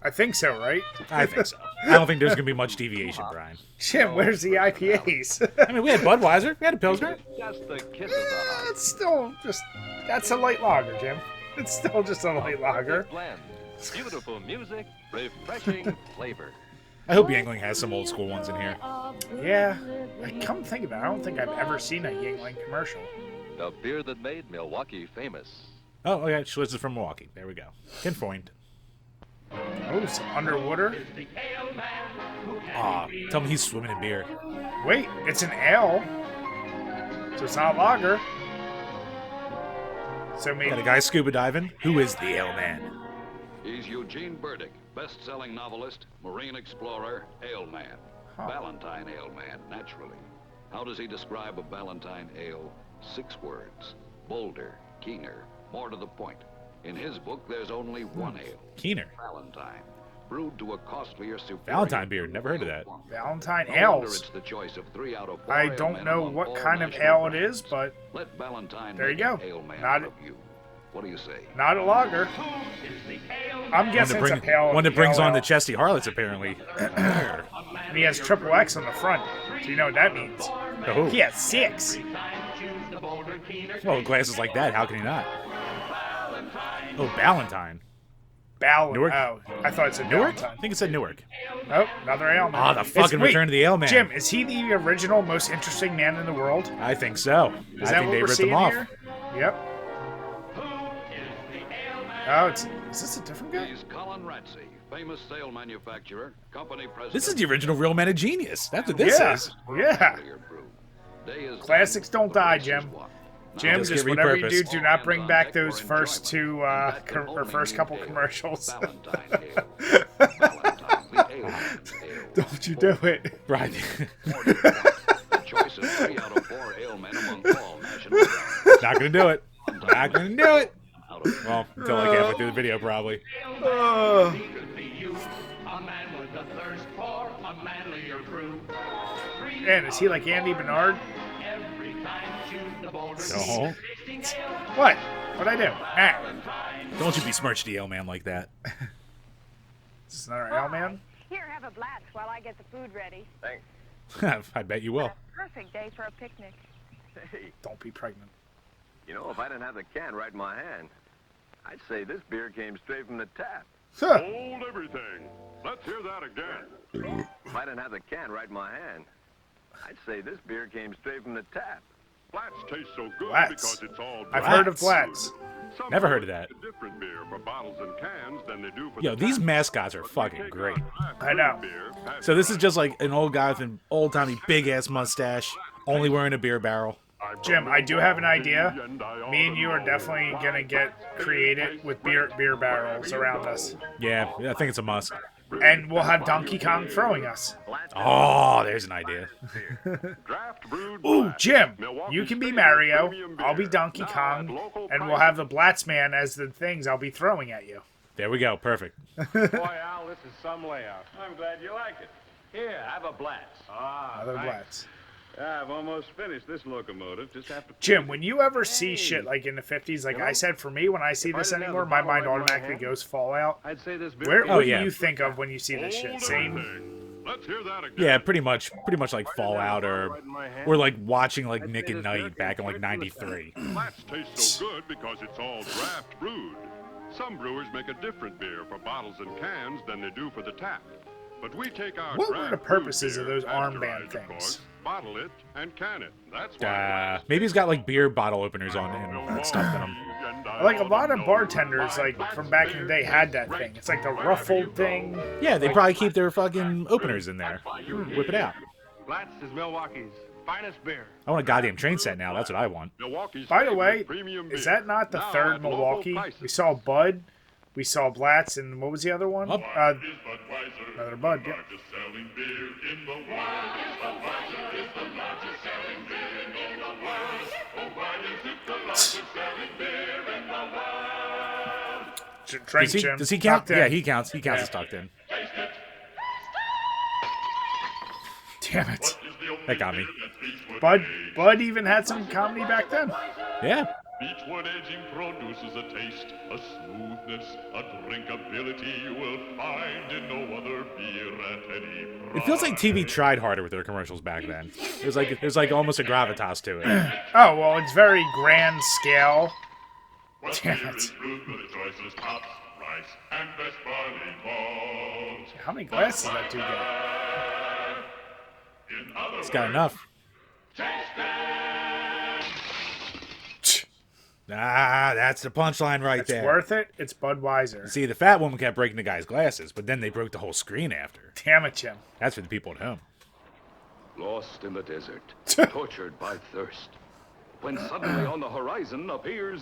I think so, right? I think so. I don't think there's gonna be much deviation, Brian. Jim, where's the IPAs? I mean, we had Budweiser, we had a Pilsner. Just the kiss of the hops. It's still just that's a light lager, Jim. It's still just a light lager. Blend. Beautiful music, refreshing flavor. I hope Yingling has some old school ones in here. Yeah, I come think about it, I don't think I've ever seen a Yingling commercial. The beer that made Milwaukee famous. Oh, okay, Schlitz is from Milwaukee. There we go. Pinpoint. Oh, some underwater. Aw, tell me he's swimming in beer. Wait, it's an ale, so it's not lager. So maybe Got a guy scuba diving. Who is the ale man? He's Eugene Burdick, best-selling novelist, marine explorer, ale man. Ballantine ale man, naturally. How does he describe a Ballantine ale? 6 words. Bolder, keener, more to the point. In his book, there's only one ale. Keener. Ballantine. Brewed to a costlier superior. Valentine beer. Never heard of that. Valentine No wonder ales. it's the choice of 3 out of 4 I ale don't men know among what all kind of national ale it brands. is, but Let Ballantine there you make go. an ale man Not out of you. What do you say? not a lager. I'm guessing it's a pale. One that brings pale on the ale. chesty harlots, apparently. And he has triple X on the front. So you know what that means. Oh. He has 6. Well, with glasses like that, how can he not? Oh, Ballantine. Newark? Oh, I thought it said Newark? Valentine. I think it said Newark. Oh, another ale man. Oh, the fucking wait, return of the ale man. Jim, is he the original most interesting man in the world? I think so. Is I that think what they we're ripped seeing them off. here? Yep. Oh, is this a different guy? He's Colin Ratsey, famous sail manufacturer, company president. This is the original Real Men of Genius. That's what this Yeah. is. Yeah. Day is Classics don't die, Jim. Jim, Just just get whatever you do, repurposed. do not bring back those first two, or first couple commercials. Don't you do it. Right. Choice of 3 out of 4 ale men among all national brands. Not gonna do it. Not gonna do it. Well, until like halfway through the video, probably. thirst for a manlier brew. Man, is he like Andy Bernard? Every time you choose the bolder No. What? What'd I do? Ah. Don't you besmirch the ale man like that. This is another ale man? Here, have a Blatz while I get the food ready. Thanks. I bet you will. Perfect day for a picnic. Hey, Don't be pregnant. you know, if I didn't have the can right in my hand, I'd say this beer came straight from the tap. Hold everything. Let's hear that again. If I didn't have the can right in my hand, I'd say this beer came straight from the tap. Blatz tastes so good Blatz. because it's all I've heard of Blatz. Some Never heard of that. brewers make a different beer for bottles and cans than they do for Yo, the these tap. mascots are But we fucking take great. our I know. beer, pass So this it is just like an old guy with an old-timey big-ass mustache, only wearing a beer barrel. Jim, I do have an idea. Me and you are definitely gonna get creative with beer barrels around us, Yeah, I think it's a must. and we'll have Donkey Kong throwing us. Oh, there's an idea. Draft brewed Ooh, Blatz, Jim, Milwaukee's you can be favorite Mario. premium I'll be beer. Donkey Now at Kong, local and we'll prices. have the Blatz man as the things I'll be throwing at you. There we go. Perfect. Boy, Al, this is some layout. I'm glad you like it. Here, have a Blatz. Ah, Another thanks. Blatz. I've almost finished this locomotive. Just have to. Jim, when you ever see shit like in the 50s, like I said, for me, when I see this anymore, my mind automatically goes Fallout. I'd say this beer. Where, Oh, what yeah. do you think of when you see this shit? Same. Let's hear that again. Yeah, pretty much like Fallout or like watching like Nick and Night back in like '93. Blatz tastes so good because it's all draft brewed. Some brewers make a different beer for bottles and cans than they do for the tap. But we take our What were draft the purposes brewed of those beer, armband pasteurized, of course, things? bottle it and can it. That's why. Maybe he's got like beer bottle openers on and stuff in them. Like a lot of bartenders, like from back in the day, had that thing. It's like the ruffled thing. Yeah, they probably keep their fucking openers in there. Whip it out. Blatz is Milwaukee's finest beer. I want a goddamn train set now. That's what I want. Milwaukee's By the way, favorite premium is beer. that not the Now third at local Milwaukee? prices. We saw Bud, we saw Blatz, and what was the other one? Another Bud, yeah. Selling beer in the world. Budweiser is the largest selling beer in the world. Oh, why is it the largest selling beer in the world? Drink, Jim. Does he count? Tucked in. Yeah, he counts. He counts as tucked in. Taste it. Damn it. That got me. Bud even had some comedy back then. Yeah. Beechwood aging produces a taste, a smoothness, a drinkability you will find in no other beer at any price. It feels like TV tried harder with their commercials back then. There's like almost a gravitas to it. Oh, well, it's very grand scale. What Damn beer it. is brewed with the choicest hops, rice, and best barley malt? How many glasses that dude get? In other It's got words, enough. taste it. Ah, that's the punchline right It's there. worth it. It's Budweiser. See, the fat woman kept breaking the guy's glasses, but then they broke the whole screen after. Damn it, Jim. That's for the people at home. Lost in the desert, tortured by thirst, when suddenly on the horizon appears...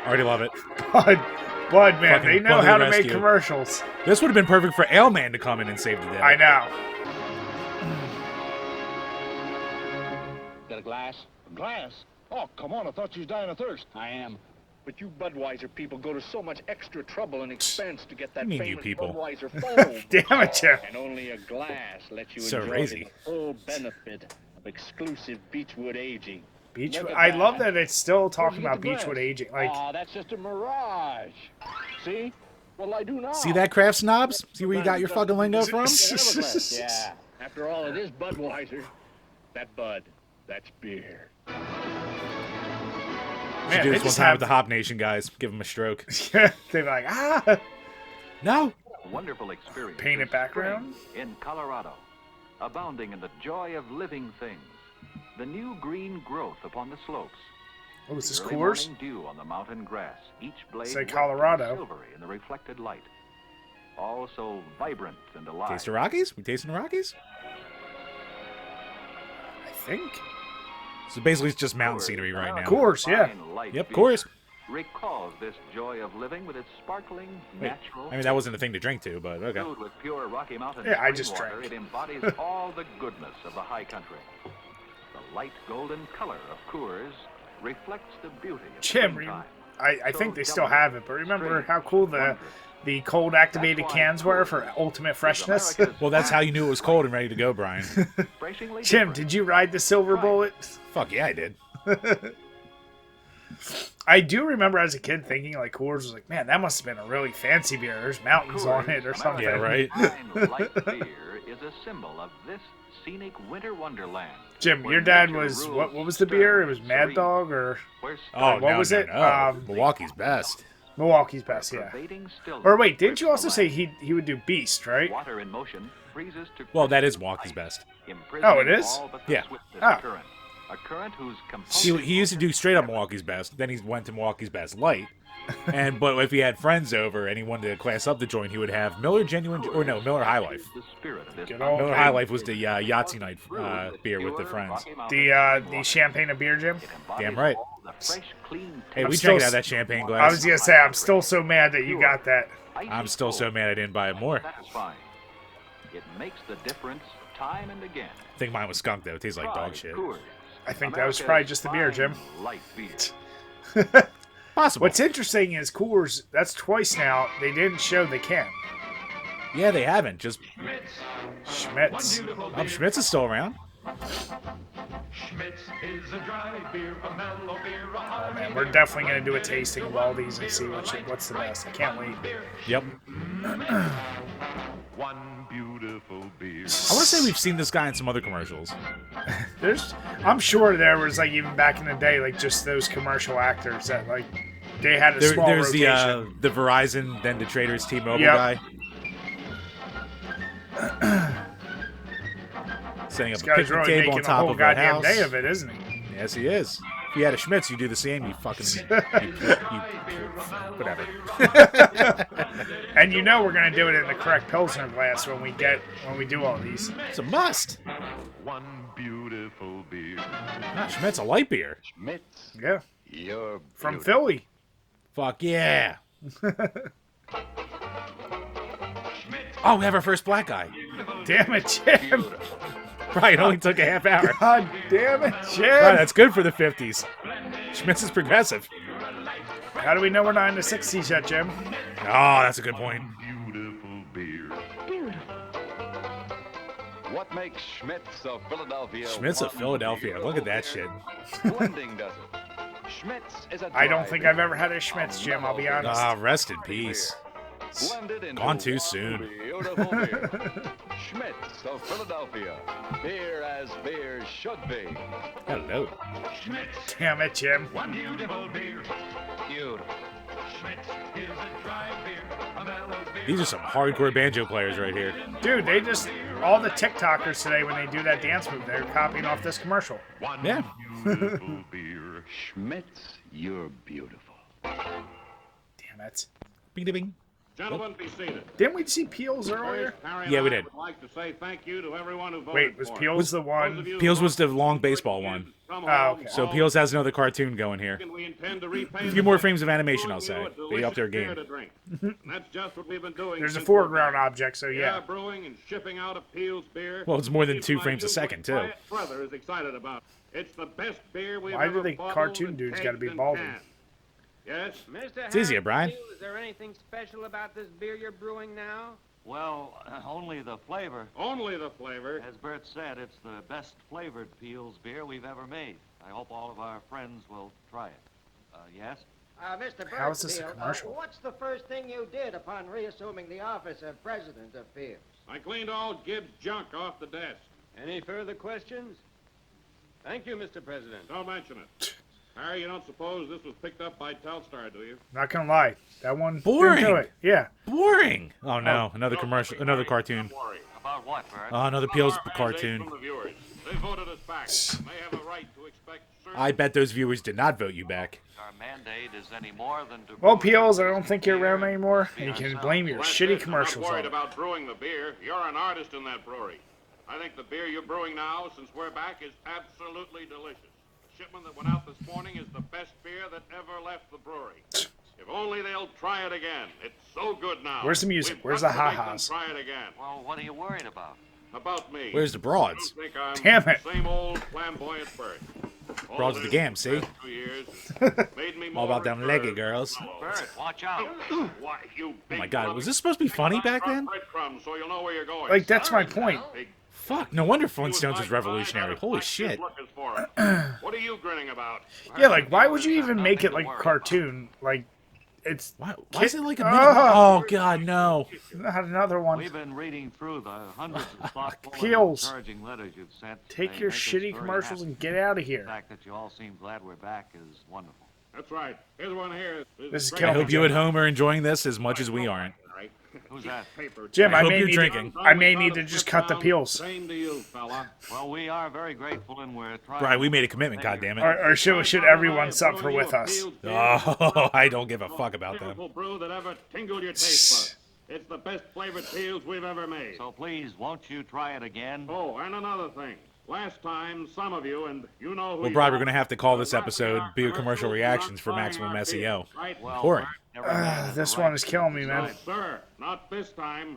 Already love it. Bud, man, Fucking they know Bud how to Rescue. make commercials. This would have been perfect for Ailman to come in and save the day. I know. Got a glass? A glass? Oh, come on. I thought you was dying of thirst. I am. But you Budweiser people go to so much extra trouble and expense to get that I mean, you famous people. Budweiser foam. Damn it, Jim. And only a glass lets you So enjoy crazy. the full benefit of exclusive Beechwood aging. Beechwood. Look at I that. love that it's still talking Where'd about you get the Beechwood glass? aging. Like, Aw, that's just a mirage. See? What'll I do now? See that, craft snobs? See where you got your fucking lingo from? Yeah. After all, it is Budweiser. That Bud. That's beer. Should Man, do they this one just time have- with the Hop Nation guys. Give them a stroke. they're like, ah. No. Wonderful experience. Painted in background? spring in Colorado, abounding in the joy of living things. The new green growth upon the slopes. Oh, is this The early Coors? morning dew on the mountain grass. Each blade Say wet and Colorado. silvery in the reflected light. All so vibrant and alive. Taste the Rockies? We tasting the Rockies? I think. So basically it's just mountain scenery right now. Coors, yeah. Fine light Yep, feature Coors. Recalls this joy of living with its sparkling, Wait, natural. I mean, that wasn't a thing to drink to, but okay. Filled with pure Rocky Mountain Yeah, I spring just water, drank. it embodies all the goodness of the high country. The light golden color of Coors reflects the beauty of Jim, springtime. I think they still have it, but remember how cool the the cold activated cans were for ultimate freshness. Well, that's how you knew it was cold and ready to go, Brian. Jim, did you ride the silver bullet? Fuck yeah, I did. I do remember as a kid thinking like Coors was like, man, that must have been a really fancy beer. There's mountains on it or something. Yeah, right. Light beer is a symbol of this scenic winter wonderland. Jim, your dad was what was the beer? It was Mad Dog or what was it? Milwaukee's Best. Milwaukee's Best, yeah. Or wait, didn't you also say he would do Beast, right? Water in motion freezes to Well, that is Milwaukee's Best. Oh, it is? Yeah. Oh. A current whose He used to do straight up Milwaukee's Best. Then he went to Milwaukee's Best Light. But if he had friends over and he wanted to class up the joint, he would have Miller Miller High Life. Miller High Life was the Yahtzee night beer with the friends. The champagne and beer, Jim? Damn right. Hey, we still drank it out of that champagne glass. I was gonna say I'm still so mad that you got that. I'm still so mad I didn't buy it more. It makes the difference time and again. I think mine was skunk though. It tastes like dog shit. I think that was probably just the beer, Jim. Light beer. Possible. What's interesting is Coors, that's twice now, they didn't show the can. Yeah, they haven't. Just Schmitz. Oh, Schmitz is still around. Schmitz is a dry beer, a mellow beer, a Oh man, we're definitely gonna do a tasting of all these and see what's the best. I can't wait. Yep. One beautiful beer. I want to say we've seen this guy in some other commercials. I'm sure there was like even back in the day, like just those commercial actors that like they had a small There's rotation. the Verizon, then the Traders T-Mobile Yep. guy. Setting up This a guy's picnic really table on making a top whole of our goddamn house. day of it, isn't he? Yes, he is. If you had a Schmitz, you do the same. You fucking whatever. And you know we're gonna do it in the correct Pilsner glass when we do all these. It's a must. One beautiful beer. Not Schmitz, a light beer. Schmitz, Yeah. you're From beautiful. Philly. Fuck yeah. Oh, we have our first black guy. Damn it, Jim. Right, it only took a half hour. God damn it, Jim. Right, that's good for the 50s. Schmitz is progressive. How do we know we're not in the 60s yet, Jim? Oh, that's a good point. Beautiful beer. What makes Schmitz of Philadelphia? Schmitz of Philadelphia. Look at that shit. Blending does it. Schmitz is a I don't dry think beer. I've ever had a Schmitz, Jim, I'll be honest. Ah, rest in peace. Blended into Gone too one soon. Beautiful beer. Schmitz of Philadelphia. Beer as beer should be. Hello. Schmitz. Damn it, Jim. One beautiful beer. Beautiful. Schmitz is a dry beer, a mellow beer. These are some hardcore banjo players right here. Dude, they just all the TikTokers today when they do that dance move, they're copying off this commercial. One Yeah. beautiful beer. Schmitz, you're beautiful. Damn it. Bing, ding, bing. Gentlemen, be seated. Didn't we see Peels earlier? Harry Yeah, and we I did. would like to say thank you to everyone who voted Wait, was for us. Peels the Those of one? you Peels who was the voted long for baseball us, one. come Oh, home okay. So all Peels has another cartoon going here. and we intend to repay A the few more debt frames of by animation, brewing I'll say. you a They upped their delicious game. beer to drink. And that's just what we've been doing. There's a since we're foreground back. object, so yeah. Brewing and shipping out of Peel's beer. Well, it's more than is 2 my frames a new second, too. quiet brother is excited about. It's the best beer we've Why do ever the bottled cartoon and dudes gotta be kegged and balding? canned. Yes? Mr. It's easier, Brian. Is there anything special about this beer you're brewing now? Well, only the flavor. Only the flavor. As Bert said, it's the best flavored Peel's beer we've ever made. I hope all of our friends will try it. Yes? Mr. How is this a Burtfield, commercial? what's the first thing you did upon reassuming the office of president of Peel's? I cleaned all Gibbs' junk off the desk. Any further questions? Thank you, Mr. President. Don't mention it. Harry, you don't suppose this was picked up by Telstar, do you? Not gonna lie. That one Boring. didn't do it. Yeah. Boring. Oh no, another commercial, another cartoon. Don't worry. About what, Bert? Oh, another Peels Our mandate cartoon. from the viewers. They voted us back. And they have a right to expect certain... I bet those viewers did not vote you back. Our mandate is any more than to... Well, Peels, I don't think you're around anymore. And you can blame your Well, that's shitty it. I'm commercials not on worried it. about brewing the beer. You're an artist in that brewery. I think the beer you're brewing now, since we're back, is absolutely delicious. The shipment that went out this morning is the best beer that ever left the brewery. If only they'll try it again. It's so good now. Where's the music? We've Where's got the to make them ha-has? Try it again. Well, what are you worried about? About me. Where's the broads? I don't think I'm Damn it. the same old flamboyant Bert. Brawls of the game, see? All about them leggy girls. Barrett, watch out. Why, you Oh my god, was this supposed to be funny back then? breadcrumbs so you'll know where you're going. Like, that's my point. Fuck, no wonder Flintstones was revolutionary. Holy shit. What are you grinning about? Yeah, like, why would you even make it like a cartoon? Like, it's... Why is it like a minute? Oh god, no. Not another one. We've been reading through the hundreds of thoughtful and Peels. encouraging letters you've sent. Take They your make us shitty very commercials happy. and get out of here. The fact that you all seem glad we're back is wonderful. That's right. Here's one here. This is I killing hope me, you Jim. at home are enjoying this as much as we aren't. Who's that? Jim, I I hope may you're need drinking. I may need to just cut the peels. Same to you, fella. Well, we are very grateful and we're trying... Brian, we made a commitment, goddammit. Or should everyone suffer with us? Oh, I don't give a fuck about them. Beautiful brew that ever tingled your taste buds. It's the best flavored peels we've ever made. So please, won't you try it again? Oh, and another thing. Last time, some of you, and you know who Well, you Brian, are, we're going to have to call this episode Beer Commercial Reactions for maximum SEO. Pouring. This one is killing me, man. Right, sir. Not this time.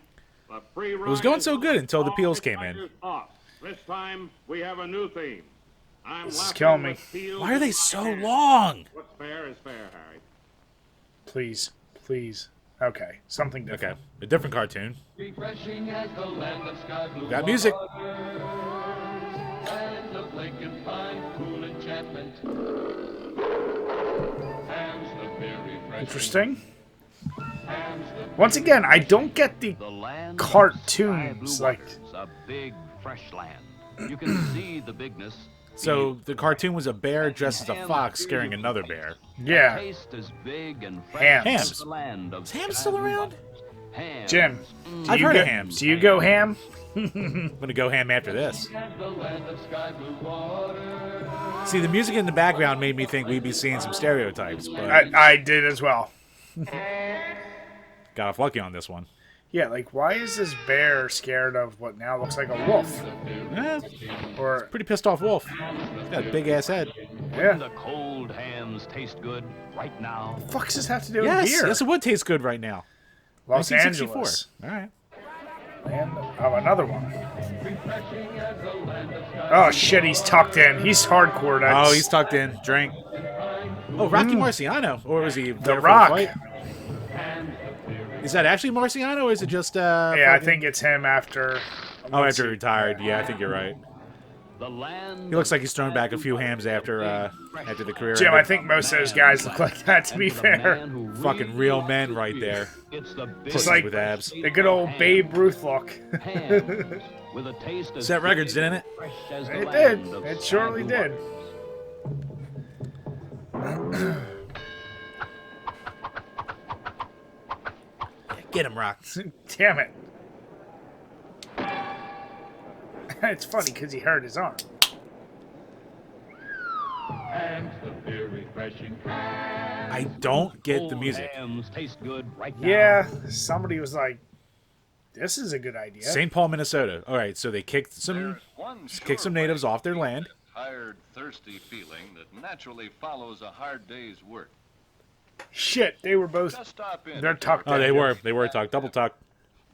The free It was going so good until the peels came in. off. This time, we have a new theme. I'm This is laughing killing me. with peels Why are they in my so hand. long? What's fair is fair, Harry. Please. Please. Okay. Something different. Okay, a different cartoon. Refreshing as the land of sky blue Got music. and of lake and pine, cool enchantment. Ham's the very fresh. Interesting. Once again, I don't get the cartoons. Like, a big, fresh land. You can see the bigness. So the cartoon was a bear dressed as a fox scaring another bear. yeah. Taste as big and fresh Hams. as Hams. the land of Is Ham still around? Hams. Jim, do I've you heard go, of hams. Do you go ham? I'm gonna go ham after this. The land of sky blue water. See, the music in the background made me think we'd be seeing some stereotypes, but I did as well. got off lucky on this one. Yeah, like, why is this bear scared of what now looks like a wolf? Eh, Or, pretty pissed off wolf. He's got a big ass head. yeah. The cold hams taste good right now. What the fuck does this have to do with Yes, beer? yes, it would taste good right now. Los 1964. Angeles. All right. And, oh, another one. Oh, shit, he's tucked in. He's hardcore. That's... Oh, he's tucked in. Drink. Oh, Rocky Marciano. Or was he there for Rock. fight? Is that actually Marciano, or is it just, Yeah, I think it's him after... Oh, after he retired. Yeah, I think you're right. The land He looks like he's thrown back a few hams after the career Jim, ended. I think most of those guys look like that, to be fair. Fucking real men right there. It's the big Just like with abs. the good old Babe Ruth look. hams with a taste as Set records, didn't it? fresh as the It land did. of It sky surely blue did. water. Get him, Rock. Damn it. It's funny because he hurt his arm. Ham's the very refreshing. I don't get the Cold music. hams taste good right now. Yeah, somebody was like, this is a good idea. St. Paul, Minnesota. All right, so they kicked some natives off their land. Tired, thirsty feeling that naturally follows a hard day's work. Shit, they were both... Just stop in. They're tucked Oh, in. they were tucked, double tuck.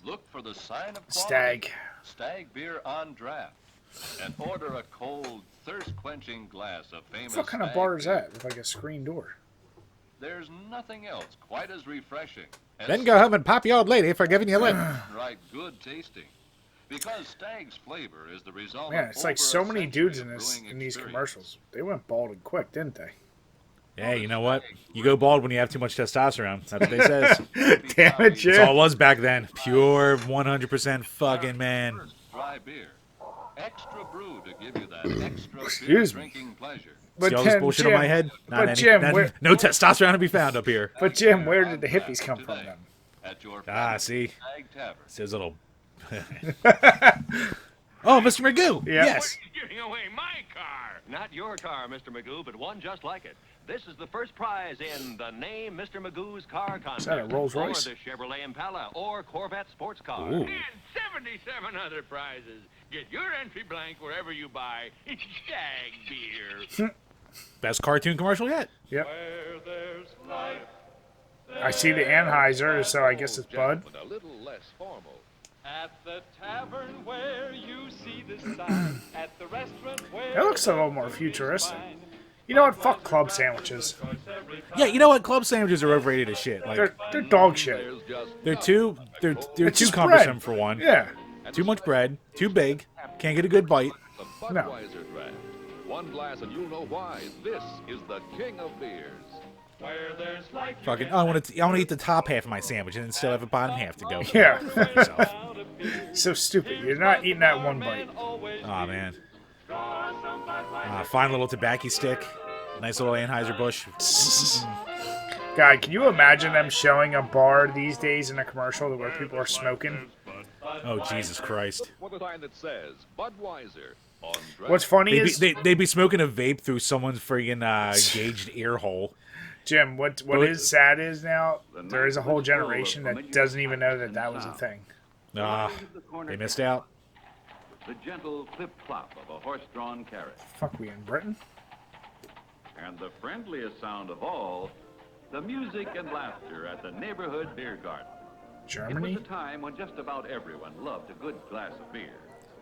Look for the sign of quality. Stag. Stag beer on draft. And order a cold, thirst-quenching glass of famous What kind of Stag bar is beer. that? With like a screen door. There's nothing else quite as refreshing. As Then go home and pop your old lady for giving you a lip. right good tasting. Because Stag's flavor is the result Man, of it's like over so a many century dudes of in this brewing in these experience. commercials. They went bald and quick, didn't they? Hey, you know what? You go bald when you have too much testosterone. That's what they says. Damn it, That's all it Jim. was back then. Pure 100% fucking man. Dry beer. Extra brew to give you that extra beer Excuse me. drinking pleasure. See all this bullshit on my head? Not But any. Jim, No testosterone to be found up here. But Jim, where did the hippies come from then? At your Ah, see? Stag Tavern. Says little... Oh, Mr. Magoo! Yeah. Yes! Giving away my car. Not your car, Mr. Magoo, but one just like it. This is the first prize in the Name Mr. Magoo's Car Contest. that a Rolls Royce? Or the Chevrolet Impala or Corvette sports car. Ooh. And 77 other prizes. Get your entry blank wherever you buy Stag beer. Best cartoon commercial yet. Yep. Where there's life. I see the Anheuser, so I guess it's Bud. A little less formal. At the tavern where you see the sign. At the restaurant where That looks a little more futuristic. You know what? Fuck club sandwiches. Yeah, you know what? Club sandwiches are overrated as shit. Like they're dog shit. They're too just cumbersome bread. for one. Yeah. Too much bread. Too big. Can't get a good bite. No. One glass and you'll know why. This is the king of beers. Where there's life, Fucking, I want to eat the top half of my sandwich and then still have the bottom half to go. Yeah. So stupid. You're not eating that one bite. Aw, man. Fine little tobacco stick. Nice little Anheuser-Busch. God, can you imagine them showing a bar these days in a commercial where people are smoking? Oh, Jesus Christ. What a sign that says Budweiser. What's funny is... They'd be smoking a vape through somene's friggin' gauged ear hole. Jim, what is sad is now, there is a whole generation that doesn't even know that that was a thing. They missed out. The gentle clip-clop of a horse-drawn carriage. Fuck, we in Britain? And the friendliest sound of all, the music and laughter at the neighborhood beer garden. Germany? It was a time when just about everyone loved a good glass of beer.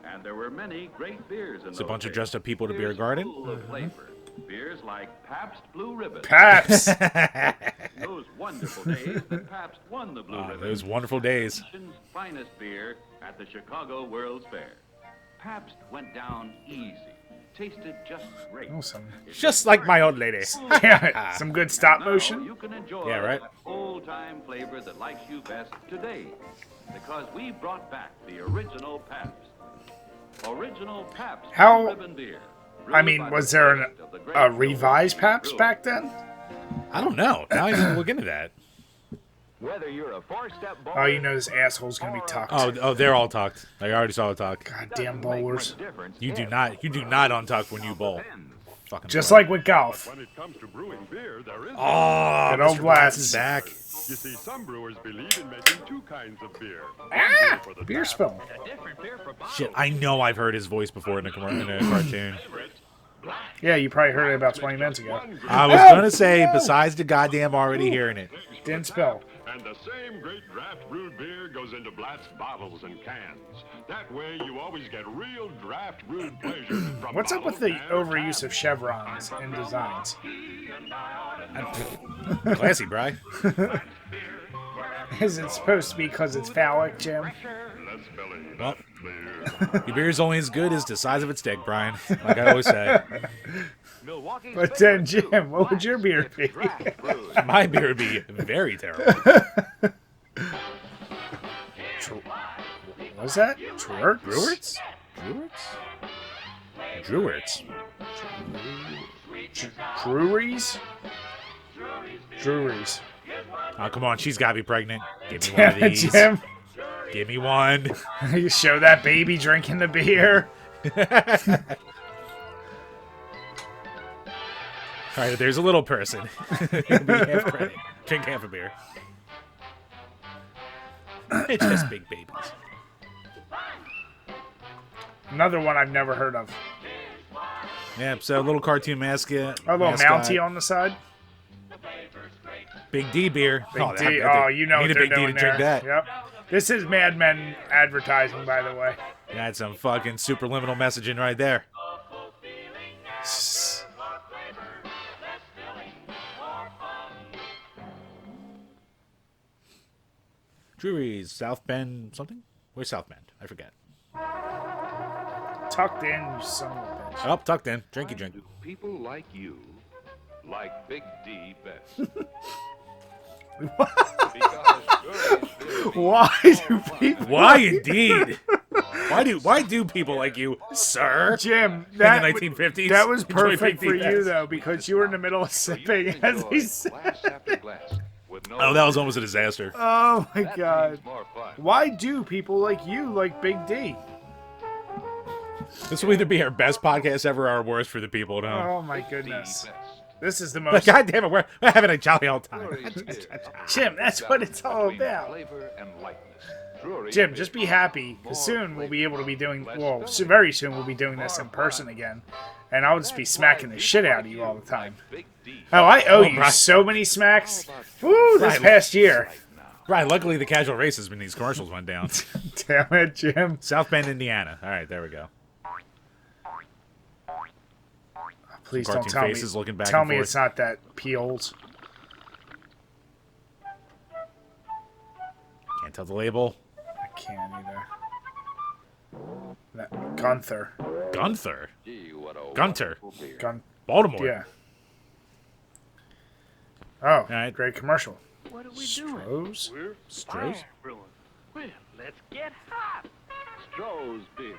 And there were many great beers in It's a bunch of dressed up people at a beer garden. Full of flavor. Beers like Pabst Blue Ribbon. Pabst! Those wonderful days that Pabst won the Blue Ribbon. Those wonderful days. Nation's finest beer at the Chicago World's Fair. Pabst went down easy. Tasted just great. Awesome. Just like my old lady. Yeah, some good stop motion. You can enjoy Yeah, right. old-time flavor that likes you best today. Because we brought back the original Pabst. Original Pabst How... Blue Ribbon beer. I mean, was there a revised Pabst back then? I don't know. Now I need to look into that. Whether you're a four-step Oh, you know this asshole's gonna be tucked. Oh, they're all tucked. I already saw the tuck. Goddamn bowlers. You do not untuck when you bowl. Fucking Just boy. like with golf. When it comes to brewing beer, there is Oh, Good old Mr. Blatz Blatz. is back. You see, some brewers believe in making two kinds of beer. Ah! Beer spill. Shit, I know I've heard his voice before in a cartoon. Yeah, you probably heard it about 20 minutes ago. I was gonna say, besides the goddamn already hearing it. Didn't spill. And the same great draft brewed beer goes into Blatz bottles and cans. That way you always get real draft brewed pleasure from What's up with the overuse of chevrons in designs? Classy, Bri. Is it supposed to be because it's phallic, Jim? Well, your beer is only as good as the size of its dick, Brian. Like I always say. But then, Jim, what would your beer be? My beer would be very terrible. What's that? Trewerts? Brewerts? Brewerts? Breweries? Breweries. Oh, come on. She's got to be pregnant. Give me one of Damn it, these. Jim. Give me one. You show that baby drinking the beer. All right, there's a little person. He'll be half pregnant. Drink half a beer. It's just big babies. Another one I've never heard of. Yeah, so a little cartoon mascot. A little Mountie on the side. Big D beer. Big D. Oh, you know need what a they're big D doing to drink there. that. Yep. This is Mad Men advertising, by the way. That's some fucking superliminal messaging right there. Drury's South Bend something? Where's South Bend? I forget. Tucked in, you son of a bitch. Oh, tucked in. Drinky drink. Do people like you like Big D best? Why do people? Why indeed? Why do people like you, sir? Jim, in that the 1950s. That was enjoy perfect Big for D you best? though, because you were in the middle of sipping as he said. Oh, that was almost a disaster. Oh my god. Why do people like you like Big D? This will either be our best podcast ever or our worst for the people at home. Oh my goodness. This is the most. God damn it, we're having a jolly old time. Jim, that's what it's all about. Jim, just be happy, because soon we'll be able to be doing, well, very soon we'll be doing this in person again, and I'll just be smacking the shit out of you all the time. Oh, I owe you so many smacks. Woo, this past year. Right, luckily the casual races when these commercials went down. Damn it, Jim. South Bend, Indiana. All right, there we go. Please Some don't cartoon tell me. faces looking back Tell and me forth. it's not that Peels. Can't tell the label. I can't either. Gunther. Gunther. Gee, what a Gunter. wonderful beer. Baltimore. Yeah. Oh, right. great commercial. What are we doing? Stroh's? We're Stroh's? fire brewing. Well, let's get hot. Stroh's beer,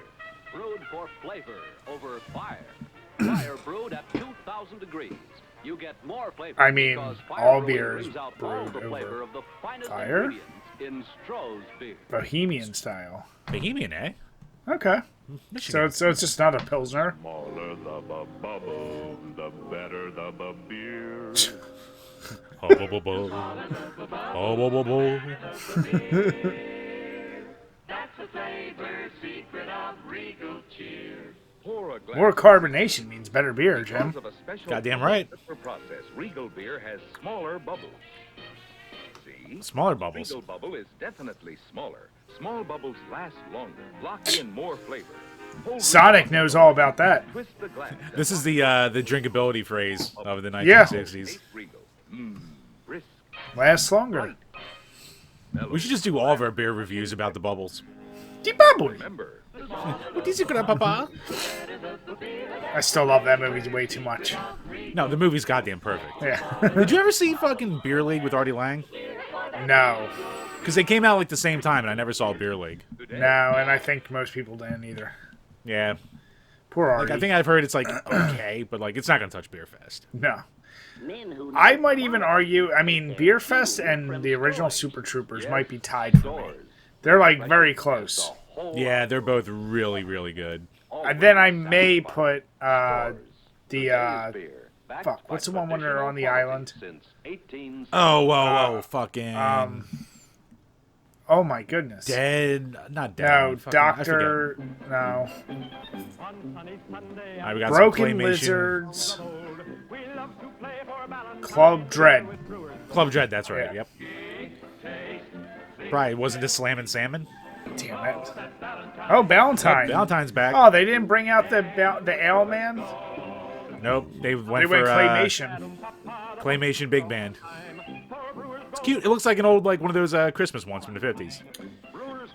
brewed for flavor over fire. Fire brewed at 2,000 degrees. You get more flavor. I mean, because fire all brewing beer is brings out all brewed the flavor over of the finest fire? ingredients in Stroh's beer. Bohemian style. Bohemian, eh? Okay. Michigan. So it's just not a Pilsner. Smaller the bubble, the better the beer. Oh, bo, bo, bo. Oh, bo, bo, bo. That's the flavor secret of Regal Cheer. Pour a glass More carbonation means better beer, Jim. because of a special Goddamn right. process. Regal beer has smaller bubbles. See? Smaller bubbles. Regal bubble is definitely smaller. Small bubbles last longer, lock in more flavor. Hold Sonic knows all about that. twist the glass. This is the drinkability phrase of the 1960s. Regal. Brisk. Lasts longer. We should just do all of our beer reviews about the bubbles. The bubble. Remember, What is it, Grandpapa? I still love that movie way too much. No, the movie's goddamn perfect. Yeah. Did you ever see fucking Beer League with Artie Lang? No. Because they came out like the same time, and I never saw Beer League. No, and I think most people didn't either. Yeah. Poor Artie. Like, I think I've heard it's like okay, but like it's not gonna touch Beer Fest. No. I might even argue, I mean, Beer Fest and the original Super Troopers might be tied for me. They're like very close. Yeah, they're both really, really good. And then I may put fuck, what's the one when they're on the island? Oh, whoa, fucking. Oh my goodness. Not dead. No, Fucking, Doctor. No. Right, we got Broken some claymation. Lizards. Club Dread. Club Dread, that's right. Yeah. Yep. Probably wasn't this Slam and Salmon? Damn it. Oh, Valentine. Oh, Valentine's back. Oh, they didn't bring out the Ale Man? Nope, they went They went for Claymation. Claymation Big Band. It's cute. It looks like an old, like one of those Christmas ones from the 50s.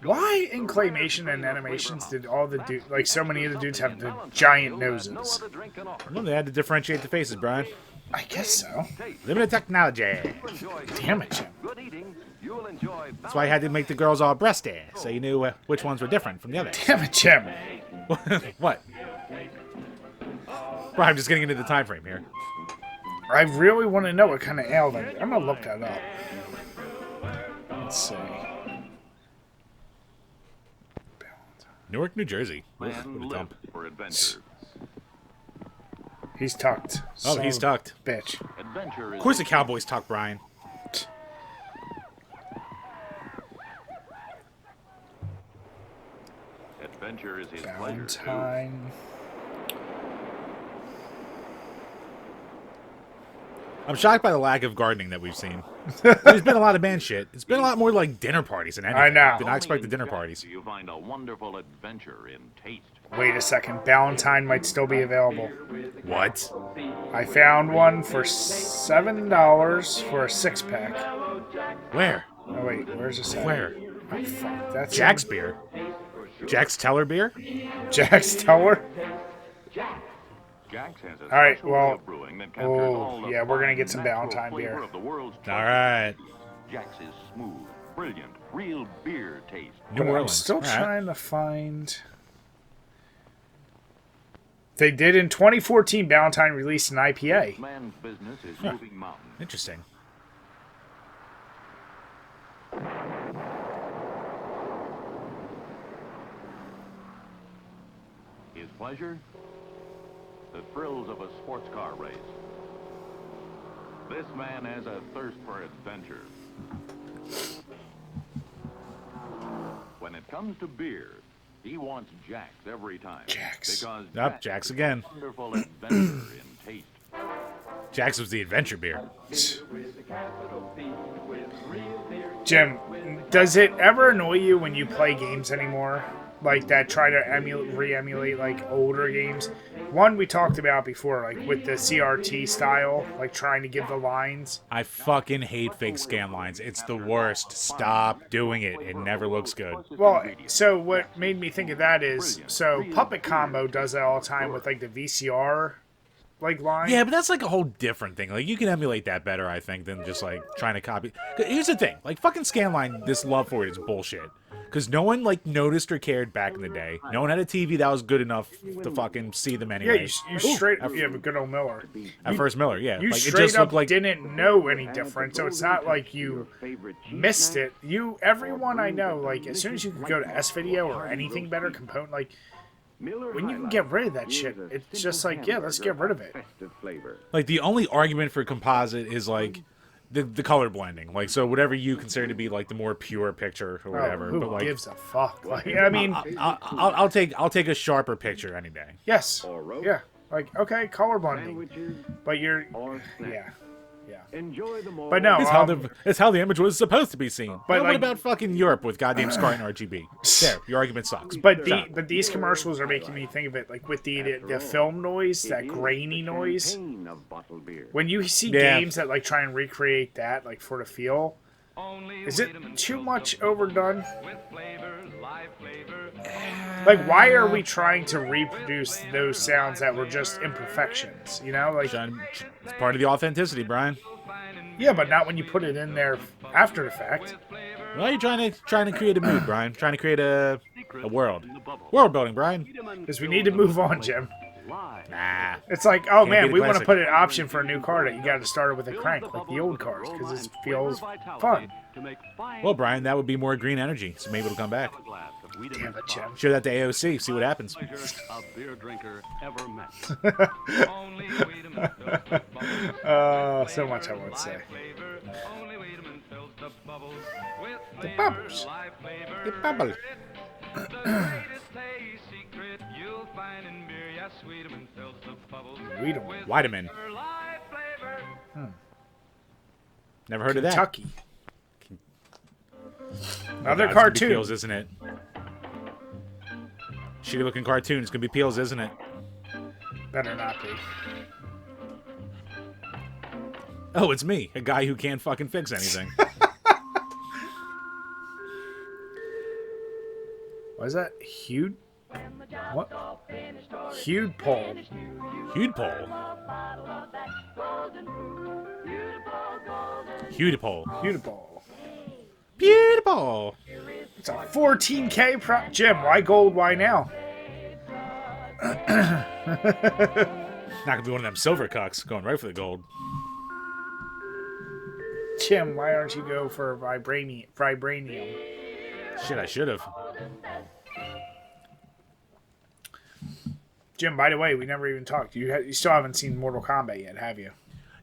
Why in Claymation and animations did all the dudes, like so many of the dudes have the giant noses? Well, they had to differentiate the faces, Brian. I guess so. Limited technology. Damn it, Jim. That's why I had to make the girls all breasty, so you knew which ones were different from the others. Damn it, Jim. What? Brian, I'm just getting into the time frame here. I really want to know what kind of ale that is. I'm going to look that up. Let's see. Newark, New Jersey. Oof, plan what a dump. for adventure. He's tucked. Oh, he's tucked. Bitch. Adventure Of is course the Cowboys tuck, Brian. adventure is his pleasure. Valentine. I'm shocked by the lack of gardening that we've seen. There's been a lot of band shit. It's been a lot more like dinner parties than anything. I know. Did not expect the dinner parties. You find a wonderful adventure in taste. Wait a second. Valentine might still be available. What? I found one for $7 for a 6-pack. Where? Oh, wait. Where's this at? Where? Oh, fuck. That's Jack's beer. Jack's Teller beer? Jack's Teller? Jack's has a All right, special well, way of brewing that captures all the yeah, we're gonna get some natural Valentine flavor beer. of the world's All right. Jack's is smooth, brilliant, real beer taste. New But I'm Orleans. still All right. trying to find. They did in 2014. Valentine released an IPA. Man's business is moving mountains. Interesting. His pleasure? The thrills of a sports car race. This man has a thirst for adventure. When it comes to beer, he wants Jack's every time. Jack's. Because Yep, Jack's again. is a wonderful adventure in taste. Jack's was the adventure beer. Jim, does it ever annoy you when you play games anymore like that try to re-emulate like older games. One we talked about before, like with the CRT style, like trying to give the lines. I fucking hate fake scan lines. It's the worst. Stop doing it. It never looks good. Well, so what made me think of that is, so Puppet Combo does that all the time with like the VCR like line. Yeah, but that's like a whole different thing. Like you can emulate that better, I think, than just like trying to copy. Here's the thing, like fucking scanline, this love for it is bullshit. Because no one like noticed or cared back in the day. No one had a TV that was good enough to fucking see them anyway. Yeah, you straight up, yeah, but good old Miller. At first Miller, yeah. You like, straight it just up looked like... didn't know any different, so it's not like you missed it. Everyone I know, like as soon as you can go to S-Video or anything better, component, like when you can get rid of that shit, it's just like, yeah, let's get rid of it. Like the only argument for composite is like the color blending, like so whatever you consider to be like the more pure picture or whatever. Who but like, gives a fuck? Like, I mean, I'll take a sharper picture any day. Yes. Yeah. Like, okay, color blending, but you're yeah. But no, it's how the image was supposed to be seen. But what like, about fucking Europe with goddamn SCART and RGB? There, your argument sucks. But these commercials are making me think of it like with the film noise, that grainy noise. When you see games that like try and recreate that, like for the feel, is it too much overdone? Like, why are we trying to reproduce those sounds that were just imperfections? You know, like it's part of the authenticity, Brian. Yeah, but not when you put it in there after the fact. Well, you're trying to create a mood, Brian. Trying to create a world building, Brian. Because we need to move on, Jim. Nah. It's like, oh man, we want to put an option for a new car that you got to start it with a crank, like the old cars, because it feels fun. Well, Brian, that would be more green energy, so maybe it'll come back. Damn it, Jim. Show that to AOC, see what happens. So much I want to say. The bubbles. The bubble. Wiedemann. Never heard Kentucky. of that. Another cartoon. Peels, isn't it? Shitty looking cartoon. It's gonna be Peels, isn't it? Better not be. Oh, it's me, a guy who can't fucking fix anything. What is that? Hued? What? Hued pole. Hued pole. Huedipole. Beautiful. Beautiful. It's a 14K Jim, why gold? Why now? Not gonna be one of them silver cucks going right for the gold. Jim, why don't you go for vibranium? Shit, I should have. Jim, by the way, we never even talked. You still haven't seen Mortal Kombat yet, have you?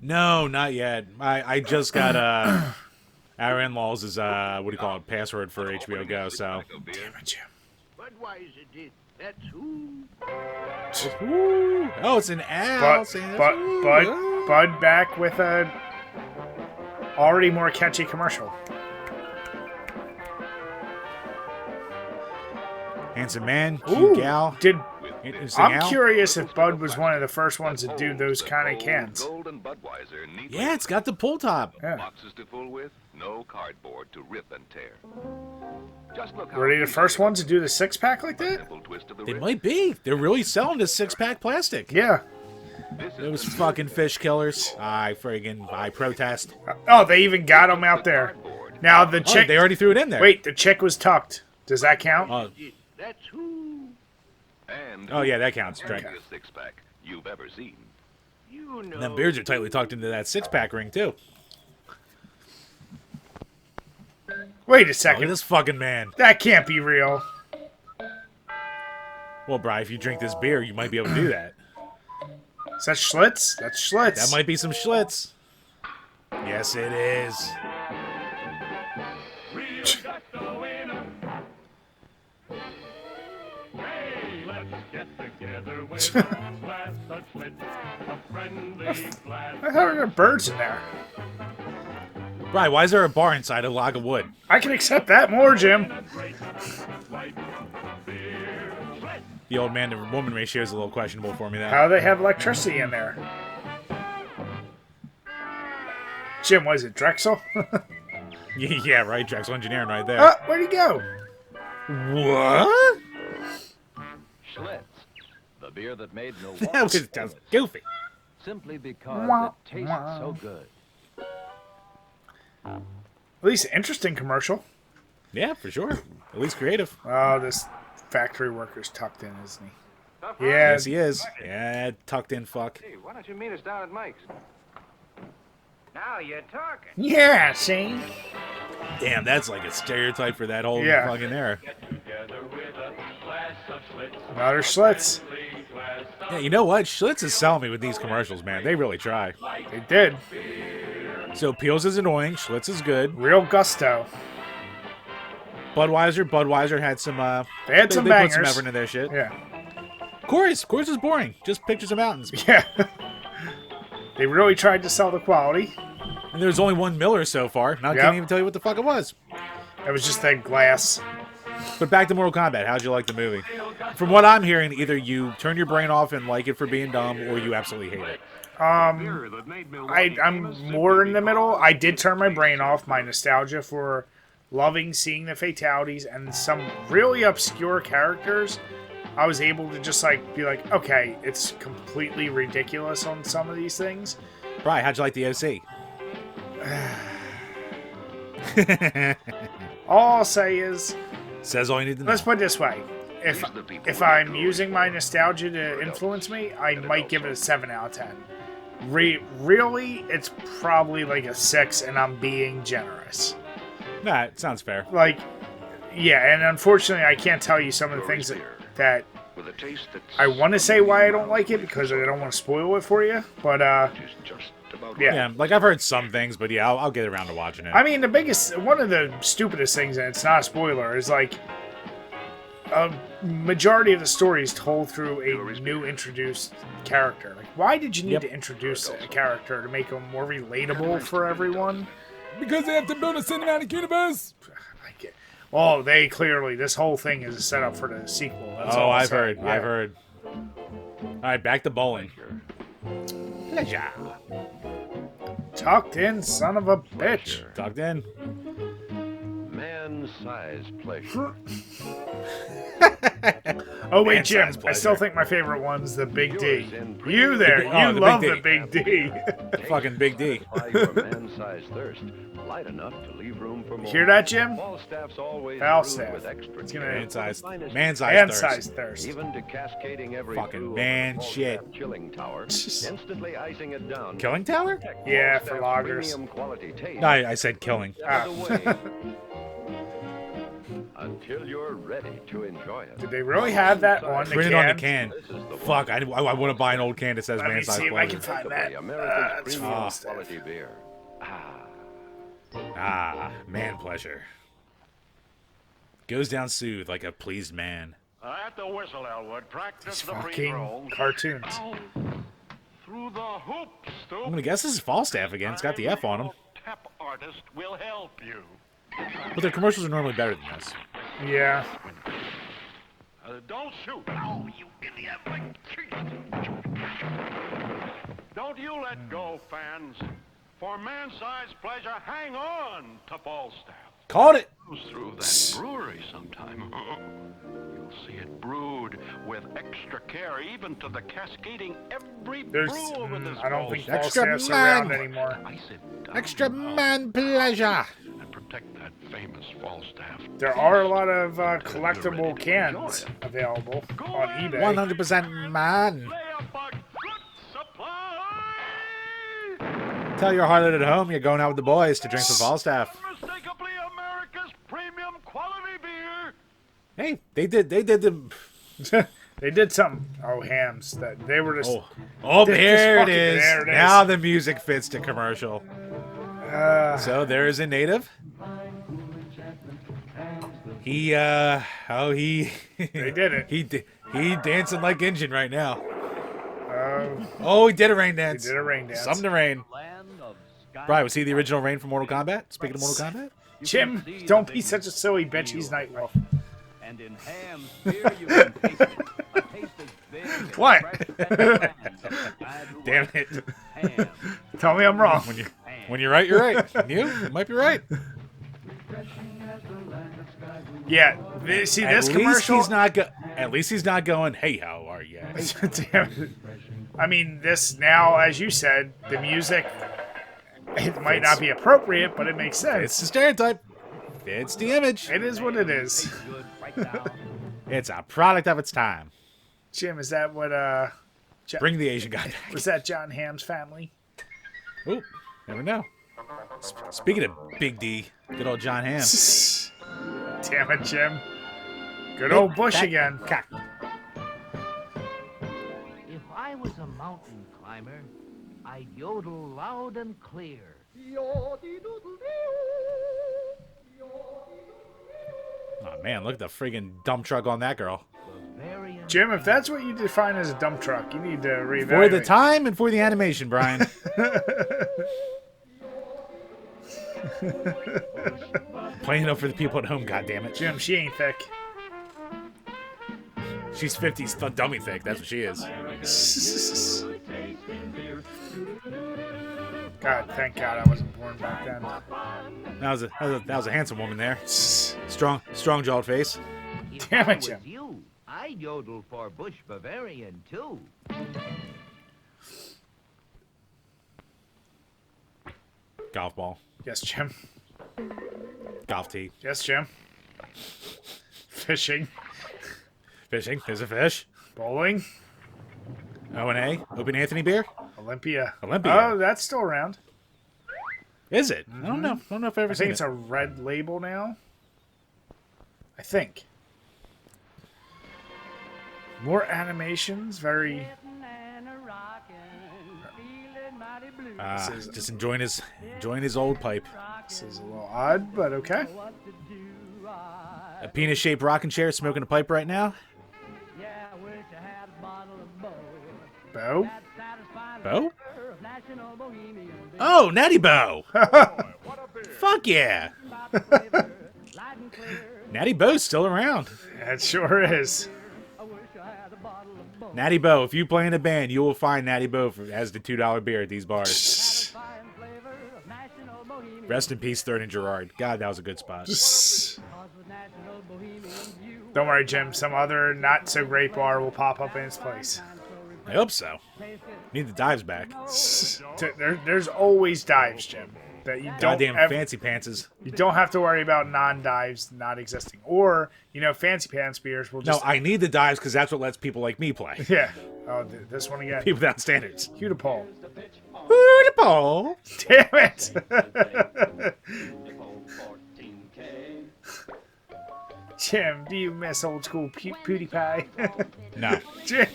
No, not yet. I just got our in-laws is what do you call it, password for HBO Go. So. Damn it, Jim. Budweiser did. That's who. Ooh. Oh, it's an Al. Bud back with a already more catchy commercial. Handsome man, cute gal. I'm curious if Bud was one of the first ones to do those kind of cans. Yeah, it's got the pull top. Yeah. Boxes to fool with, no cardboard to rip and tear. Just look Were they the first ones to do the 6-pack like that? They might be. They're really selling this 6-pack plastic. Yeah. Those fucking fish killers. I protest. Oh, they even got them out there. Now the chick. They already threw it in there. Wait, the chick was tucked. Does that count? That's who. And oh yeah, that counts. Right. Six-pack you've ever seen. You know. And them beards are tightly tucked into that 6-pack ring too. Wait a second. Look at this fucking man. That can't be real. Well, Bri, if you drink this beer, you might be able to do that. Is that Schlitz? That's Schlitz. That might be some Schlitz. Yes, it is. I thought there were birds in there. Right, why is there a bar inside a log of wood? I can accept that more, Jim. The old man to woman ratio is a little questionable for me, though. How do they have electricity in there? Jim, was it Drexel? Yeah, right. Drexel Engineering right there. Oh, where'd he go? What? Schlitz, the beer that made no That was just goofy. Simply because it tastes so good. At least interesting commercial. Yeah, for sure. At least creative. Oh, this factory worker's tucked in, isn't he? Yeah. Yes, he is. Yeah, tucked in fuck. Hey, why don't you meet us down at Mike's? Now you're talking. Yeah, see? Damn, that's like a stereotype for that whole fucking era. Another Schlitz. Yeah, you know what? Schlitz is selling me with these commercials, man. They really try. They did. So Peels is annoying. Schlitz is good. Real gusto. Budweiser had some. They had some they bangers. put some effort into their shit. Yeah. Coors is boring. Just pictures of mountains. Yeah. They really tried to sell the quality. And there's only one Miller so far. Now I can't even tell you what the fuck it was. It was just that glass. But back to Mortal Kombat. How'd you like the movie? From what I'm hearing, either you turn your brain off and like it for being dumb, or you absolutely hate it. I'm more in the middle. I did turn my brain off. My nostalgia for loving seeing the fatalities and some really obscure characters, I was able to just like be like, okay, it's completely ridiculous on some of these things. Brian, how'd you like the OC? All I'll say is, says all you need to know. Let's put it this way: if I'm using my nostalgia to influence me, I might give it a 7 out of 10. Really, it's probably like a 6, and I'm being generous. Nah, it sounds fair. Like, yeah, and unfortunately, I can't tell you some of the things that I want to say why I don't like it because I don't want to spoil it for you. But yeah, like I've heard some things, but yeah, I'll get around to watching it. I mean, one of the stupidest things, and it's not a spoiler, is like a majority of the story is told through a new introduced character. Like, why did you need to introduce a character to make them more relatable for everyone? Because they have to build a cinematic universe. Oh, this whole thing is a setup for the sequel. That's all I've heard. Yeah. I've heard. All right, back to bowling. Pleasure. Tucked in, son of a bitch. Tucked in. Man-sized pleasure. Oh wait, Jim. I still think my favorite one's the Big D. You there? You love the Big D. Fucking Big D. Man-sized thirst. Light enough to leave room for more. Hear that, Jim? Falstaff's always Falstaff. with extra It's gonna man-sized thirst. Even to cascading every fucking man shit. Chilling tower, instantly icing it down. Killing tower? Yeah, for lagers. No, I said killing. Until you're ready to enjoy it. Did they really have that on the Printed can? on the can. Fuck, I want to buy an old can that says Let me see if I can find that. America's premium quality beer. Man pleasure. Goes down smooth like a pleased man. At the whistle, Elwood. Practice the fucking free-roll. cartoons. Through the hoops, I'm gonna guess this is Falstaff again. It's got the F on them. Tap artist will help you. But their commercials are normally better than this. Yeah. Don't shoot. Oh, you idiot. Don't you let go, fans. For man-sized pleasure, hang on to Falstaff. Called it. Goes through that brewery sometime. You'll see it brewed with extra care, even to the cascading every brew with this. I don't think Extra Falstaff's man. around anymore. Extra man pleasure. And protect that famous Falstaff. There are a lot of collectible cans available on eBay. 100% man. Tell your harlot at home you're going out with the boys to drink some Falstaff. Unmistakably America's premium quality beer. Hey, they did the. They did something. Oh, hams. That they were just. There it is. There it is. Now the music fits the commercial. So there is a native. He They did it. He dancing like Injun right now. Oh, he did a rain dance. He did a rain dance. Something to rain. Brian, was he the original Rain from Mortal Kombat? Speaking of Mortal Kombat? Jim, don't be such a silly bitch. He's Nightwolf. And in Ham's beer, you can taste it. A taste as big as What? fresh set of lands. Damn it. Ham. Tell me I'm wrong. When you're right, you're right. You might be right. Yeah, see this commercial. At least he's not going, hey, how are you? Damn it. I mean, this now, as you said, the music, it might not be appropriate, but it makes sense. It's the stereotype. It's the image. It is what it is. It's a product of its time. Jim, is that what, Bring the Asian guy back. Was that John Hamm's family? Ooh, never know. Speaking of Big D, good old John Hamm. Damn it, Jim. Good old Bush again. If I was a mountain climber, I'd yodel loud and clear. Oh man, look at the friggin' dump truck on that girl. Jim, if that's what you define as a dump truck, you need to reevaluate. For the time and for the animation, Brian. Playing up for the people at home, goddammit. Jim, she ain't thick. She's 50s dummy thick, that's what she is. God, thank God I wasn't born back then. That was a handsome woman there. Strong-jawed face. Damn it, Jim. You, I'd yodel for Bush Bavarian, too. Golf ball. Yes, Jim. Golf tee. Yes, Jim. Fishing. Fishing. There's a fish. Bowling. O&A. Open Anthony beer. Olympia. Olympia. Oh, that's still around. Is it? I don't know. I don't know if I've ever I seen think it's it. a red label now. I think. More animations. Very. Just enjoying his old pipe. This is a little odd, but okay. A penis-shaped rocking chair, smoking a pipe right now. Bo? Bo? Oh, Natty Bo! Fuck yeah! Natty Bo's still around. It sure is. Natty Bo, if you play in a band, you will find Natty Bo as the $2 beer at these bars. Rest in peace, Third and Gerard. God, that was a good spot. Don't worry, Jim. Some other not-so-great bar will pop up in its place. I hope so. Need the dives back. There's always dives, Jim. That you don't Goddamn fancy pantses. You don't have to worry about non-dives not existing. Or, fancy pants beers will just... No, I need the dives because that's what lets people like me play. Yeah. Oh, this one again. People without standards. Hugh DePaul. Hugh DePaul. Damn it. Jim, do you miss old school PewDiePie? No. Jim.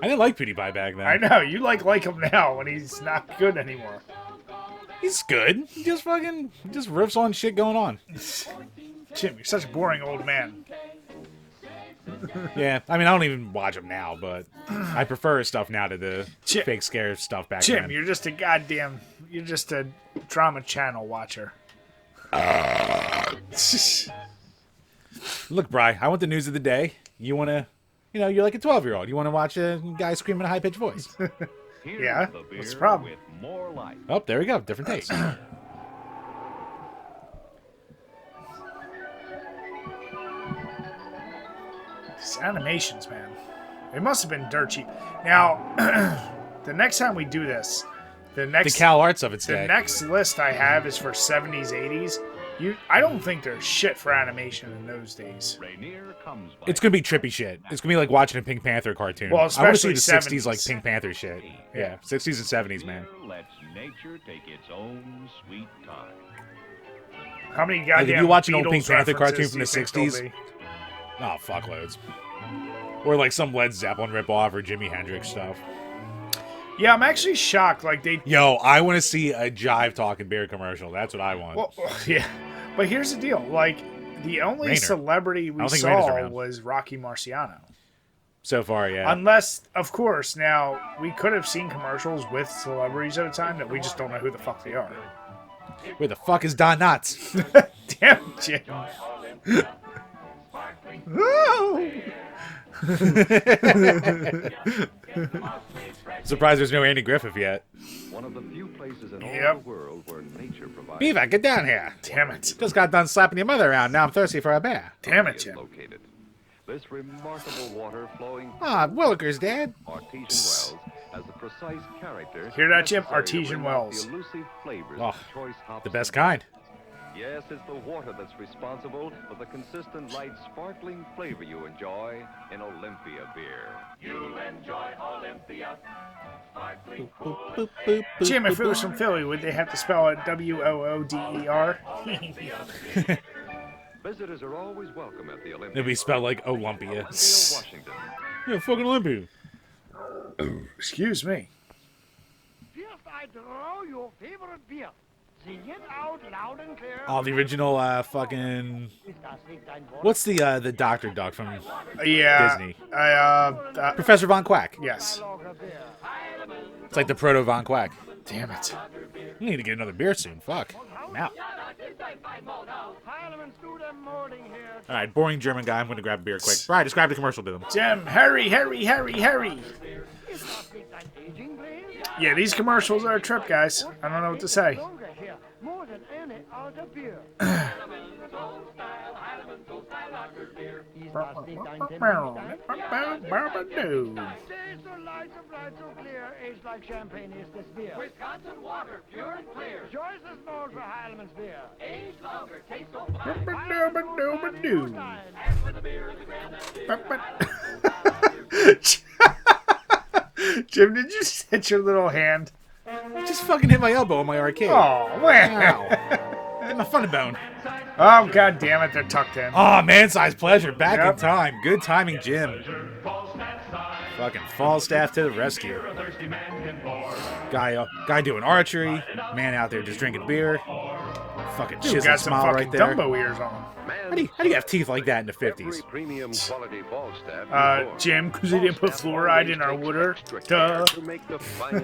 I didn't like PewDiePie back then. I know. You like him now when he's not good anymore. He's good. He just riffs on shit going on. Jim, you're such a boring old man. Yeah, I mean, I don't even watch him now, but I prefer his stuff now to the fake scare stuff back then. Jim, you're just a drama channel watcher. Look, Bri, I want the news of the day. You want to, you're like a 12-year-old. You want to watch a guy scream in a high-pitched voice. Yeah, what's the problem? More life. Oh, there we go. Different taste. These animations, man. It must have been dirt cheap. Now, the next time we do this, the Cal Arts of its day. The next list I have is for 70s, 80s. I don't think there's shit for animation in those days. It's gonna be trippy shit. It's gonna be like watching a Pink Panther cartoon. Well, I want to see especially the 60s like Pink Panther shit. Yeah, 60s and 70s, man. Let's nature take its own sweet time. How many goddamn if you watch an old Beatles Pink Panther cartoon references from the do you think 60s, oh fuckloads. Or like some Led Zeppelin ripoff or Jimi Hendrix stuff. Yeah, I'm actually shocked. Like Yo, I want to see a Jive Talking Beer commercial. That's what I want. Well, yeah, but here's the deal. Like the only Rainer. celebrity we saw was Rocky Marciano. So far, yeah. Unless, of course, now we could have seen commercials with celebrities at a time that we just don't know who the fuck they are. Where the fuck is Don Knotts? Damn, Jim. Surprised there's no Andy Griffith yet. One of the few places in all the world where nature provides. Beaver, get down here. Damn it. Just got done slapping your mother around. Now I'm thirsty for a bear. Damn it, Jim. Located. This remarkable water flowing Willikers, Dad. Artesian Wells has the precise character. Hear that, Jim? necessary to Artesian bring out Wells. The elusive flavors Oh, of choice hops the best and kind. Yes, it's the water that's responsible for the consistent, light, sparkling flavor you enjoy in Olympia beer. You'll enjoy Olympia. Sparkling cool. Jim, if it was from Philly, would they have to spell it W-O-O-D-E-R? Visitors are always welcome at the Olympia. It'd be spelled like Olympia. Olympia, Washington. Yeah, fucking Olympia. Excuse me. First, I draw your favorite beer. Sing it out loud and clear. Oh, the original fucking. What's the Dr. Duck from Disney? Professor Von Quack. Yes. It's like the proto Von Quack. Damn it. You need to get another beer soon. Fuck. I'm out. Alright, boring German guy. I'm going to grab a beer quick. Brian, describe the commercial to them. Jim, hurry, hurry, hurry, hurry. Yeah, these commercials are a trip, guys. I don't know what to say. More than any other beer. Like champagne is this beer. Wisconsin water, pure and clear. Joyce is known for Heileman's beer. Aged longer, tastes so fine. Jim, did you just hit your little hand? Just fucking hit my elbow on my arcade. Oh, wow. Hit my funny bone. Oh, god damn it, they're tucked in. Oh, man-sized pleasure. Back in time. Good timing, Jim. Fucking Falstaff to the rescue. Guy doing archery. Man out there just drinking beer. Fucking Dude, chisel got some smile fucking right there. Dumbo ears on him. How do you have teeth like that in the 50s? Premium quality Falstaff. Jim, because he didn't put fluoride in our water. Duh.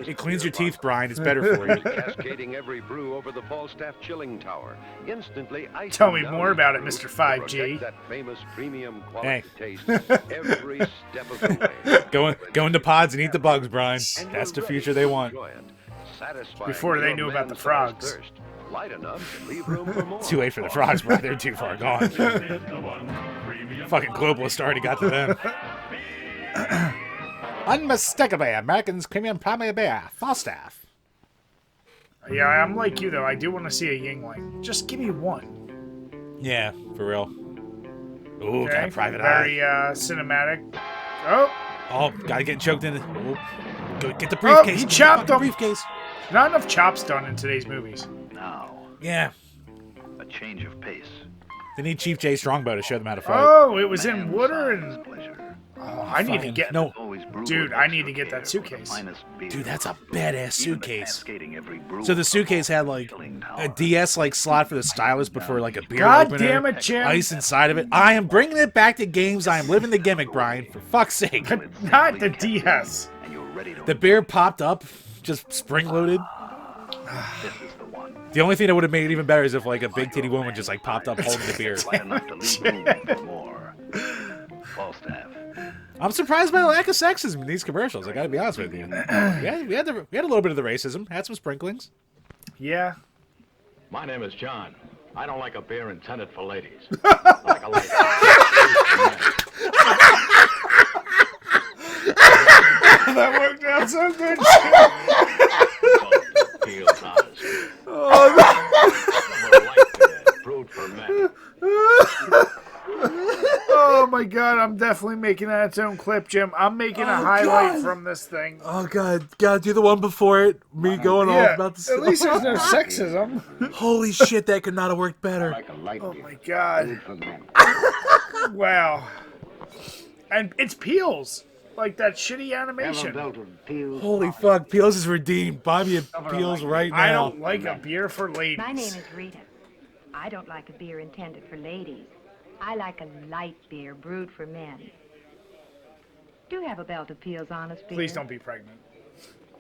It cleans your teeth, Brian. It's better for you. Cascading every brew over the Falstaff chilling tower. Instantly icing Tell me down more each about it, brew Mr. to 5G. protect that famous premium quality Hey. taste every step of the way. Go into pods and eat the bugs, Brian. That's the future they want. Satisfying Before they your knew about the man-sized frogs. thirst. Light enough to leave room for more. Too late for the frogs, bro. They're too far gone. Fucking globalists already got to them. Unmistakably, Americans' premium primary beer, Falstaff. Yeah, I'm like you, though. I do want to see a Yingling. Just give me one. Yeah, for real. Ooh, Okay, got a private very eye. cinematic. Oh, Oh, gotta get choked in. Ooh. Go get the briefcase. he Get the chopped fucking him. briefcase. Not enough chops done in today's movies. Now, Yeah. a change of pace. They need Chief J Strongbow to show them how to fight. Oh, it was in water and... Pleasure. Oh, I need to Fucking- get... no. Dude, I need to get that suitcase. Dude, that's a badass suitcase. So the suitcase had like a DS like slot for the stylus, but for like a beer God opener, damn it, Jim. ice inside of it. I am bringing it back to games. I am living the gimmick, Brian. For fuck's sake. Not the DS. The beer popped up, just spring loaded. The only thing that would have made it even better is if like a big titty woman just like popped up holding the beer. I'm surprised by the lack of sexism in these commercials. I gotta be honest with you. Yeah, we had a little bit of the racism, had some sprinklings. Yeah. My name is John. I don't like a beer intended for ladies. Like a light. That worked out so good. Feels honest. Brewed for men. Oh my god, I'm definitely making that its own clip, Jim. I'm making a highlight from this thing. Oh god, gotta do the one before it. Me going off about the At least there's no sexism. Holy shit, that could not have worked better. Oh my god. Wow. And it's Peels. Like that shitty animation. Holy fuck, Peels is redeemed. Buy me a Peels right now. I don't like a beer for ladies. My name is Rita. I don't like a beer intended for ladies. I like a light beer brewed for men. Do have a belt of Peel's Honest Beer. Please don't be pregnant.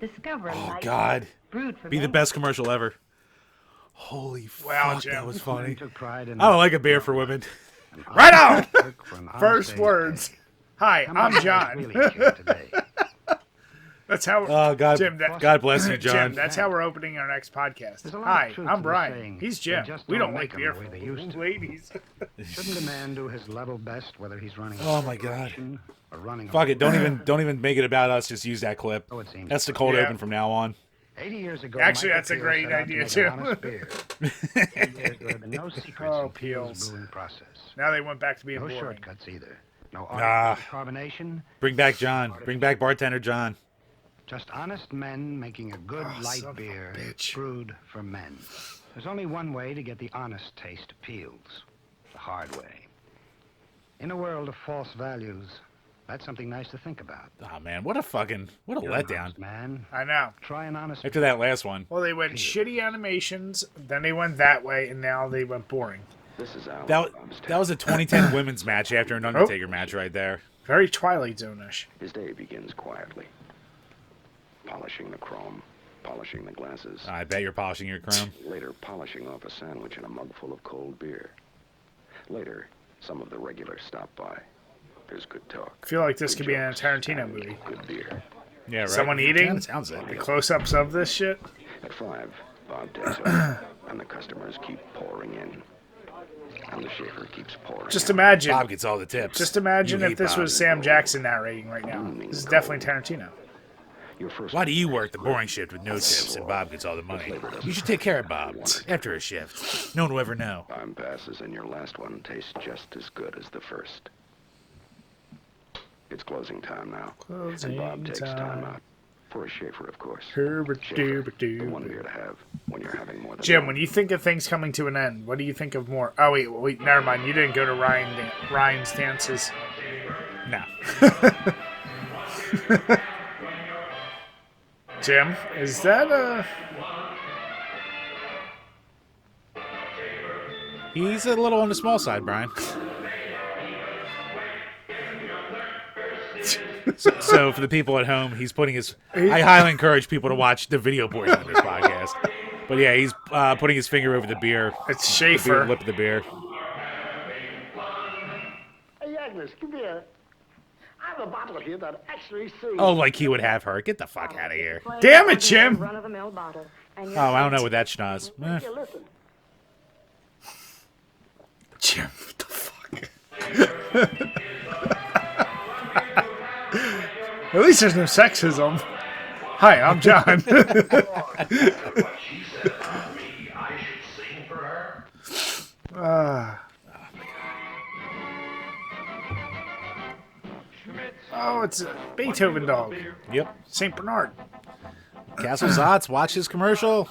Discover a Oh light god. brewed for Be the men. best commercial ever. Holy Wow, fuck, Jim. that was funny. Took pride in I don't like a beer for women. Right on! First words. Hi, I'm John. That's how. Oh God, Jim, God bless you, John. Jim, that's how we're opening our next podcast. Hi, I'm Brian. He's Jim. We don't like beer for ladies. Shouldn't a man do his level best whether he's running a Oh my God. or running Fuck it, don't even make it about us. Just use that clip. That's the cold open from now on. 80 years ago, Actually, Michael that's a Peels great set out to idea make too. an honest beer. 10 years, there have been no secrets in Peels' brewing process. Now they went back to being no boring. shortcuts either. No carbonation. Bring back John. Bring back bartender John. Just honest men making a good light beer brewed for men. There's only one way to get the honest taste of Peels. The hard way. In a world of false values, that's something nice to think about. Oh man, what a letdown, man. I know. Try an honest. After that last one. Well, they went shitty animations, then they went that way, and now they went boring. This is That was a 2010 women's match after an Undertaker match right there. Very Twilight Zone-ish. His day begins quietly. Polishing the chrome, polishing the glasses. I bet you're polishing your chrome. Later, polishing off a sandwich and a mug full of cold beer. Later, some of the regulars stop by. There's good talk. I feel like this could be in a Tarantino movie. Good beer. Yeah, right. Someone eating. Sounds like the close-ups of this shit. At 5, Bob takes over, and the customers keep pouring in. And the Schaefer keeps pouring. Just imagine. Bob gets all the tips. Just imagine if this was Sam Jackson narrating right now. This is definitely Tarantino. Why do you work the boring shift with no tips and Bob gets all the money? You should take care of Bob after a shift. No one will ever know. Time passes and your last one tastes just as good as the first. It's closing time now. And Bob takes time out. For a Schaefer, of course. Schaefer, the one beer to have when you're having more than Jim, one. when you think of things coming to an end, what do you think of more? Oh, wait, never mind. You didn't go to Ryan's dances. No. Jim, is that He's a little on the small side, Brian. So for the people at home, he's putting his... I highly encourage people to watch the video portion of this podcast. But yeah, he's putting his finger over the beer. It's Schaefer. The lip of the beer. Hey, Agnes, come here. I have a bottle here that actually sings. Oh, like he would have her. Get the fuck out of here. Damn it, Jim! Run-of-the-mill bottle. Oh, I don't know what that schnoz. Here, listen. Jim, what the fuck? At least there's no sexism. Hi, I'm John. Oh, it's a Beethoven dog. Yep. St. Bernard. Castle Zotz, watch his commercial.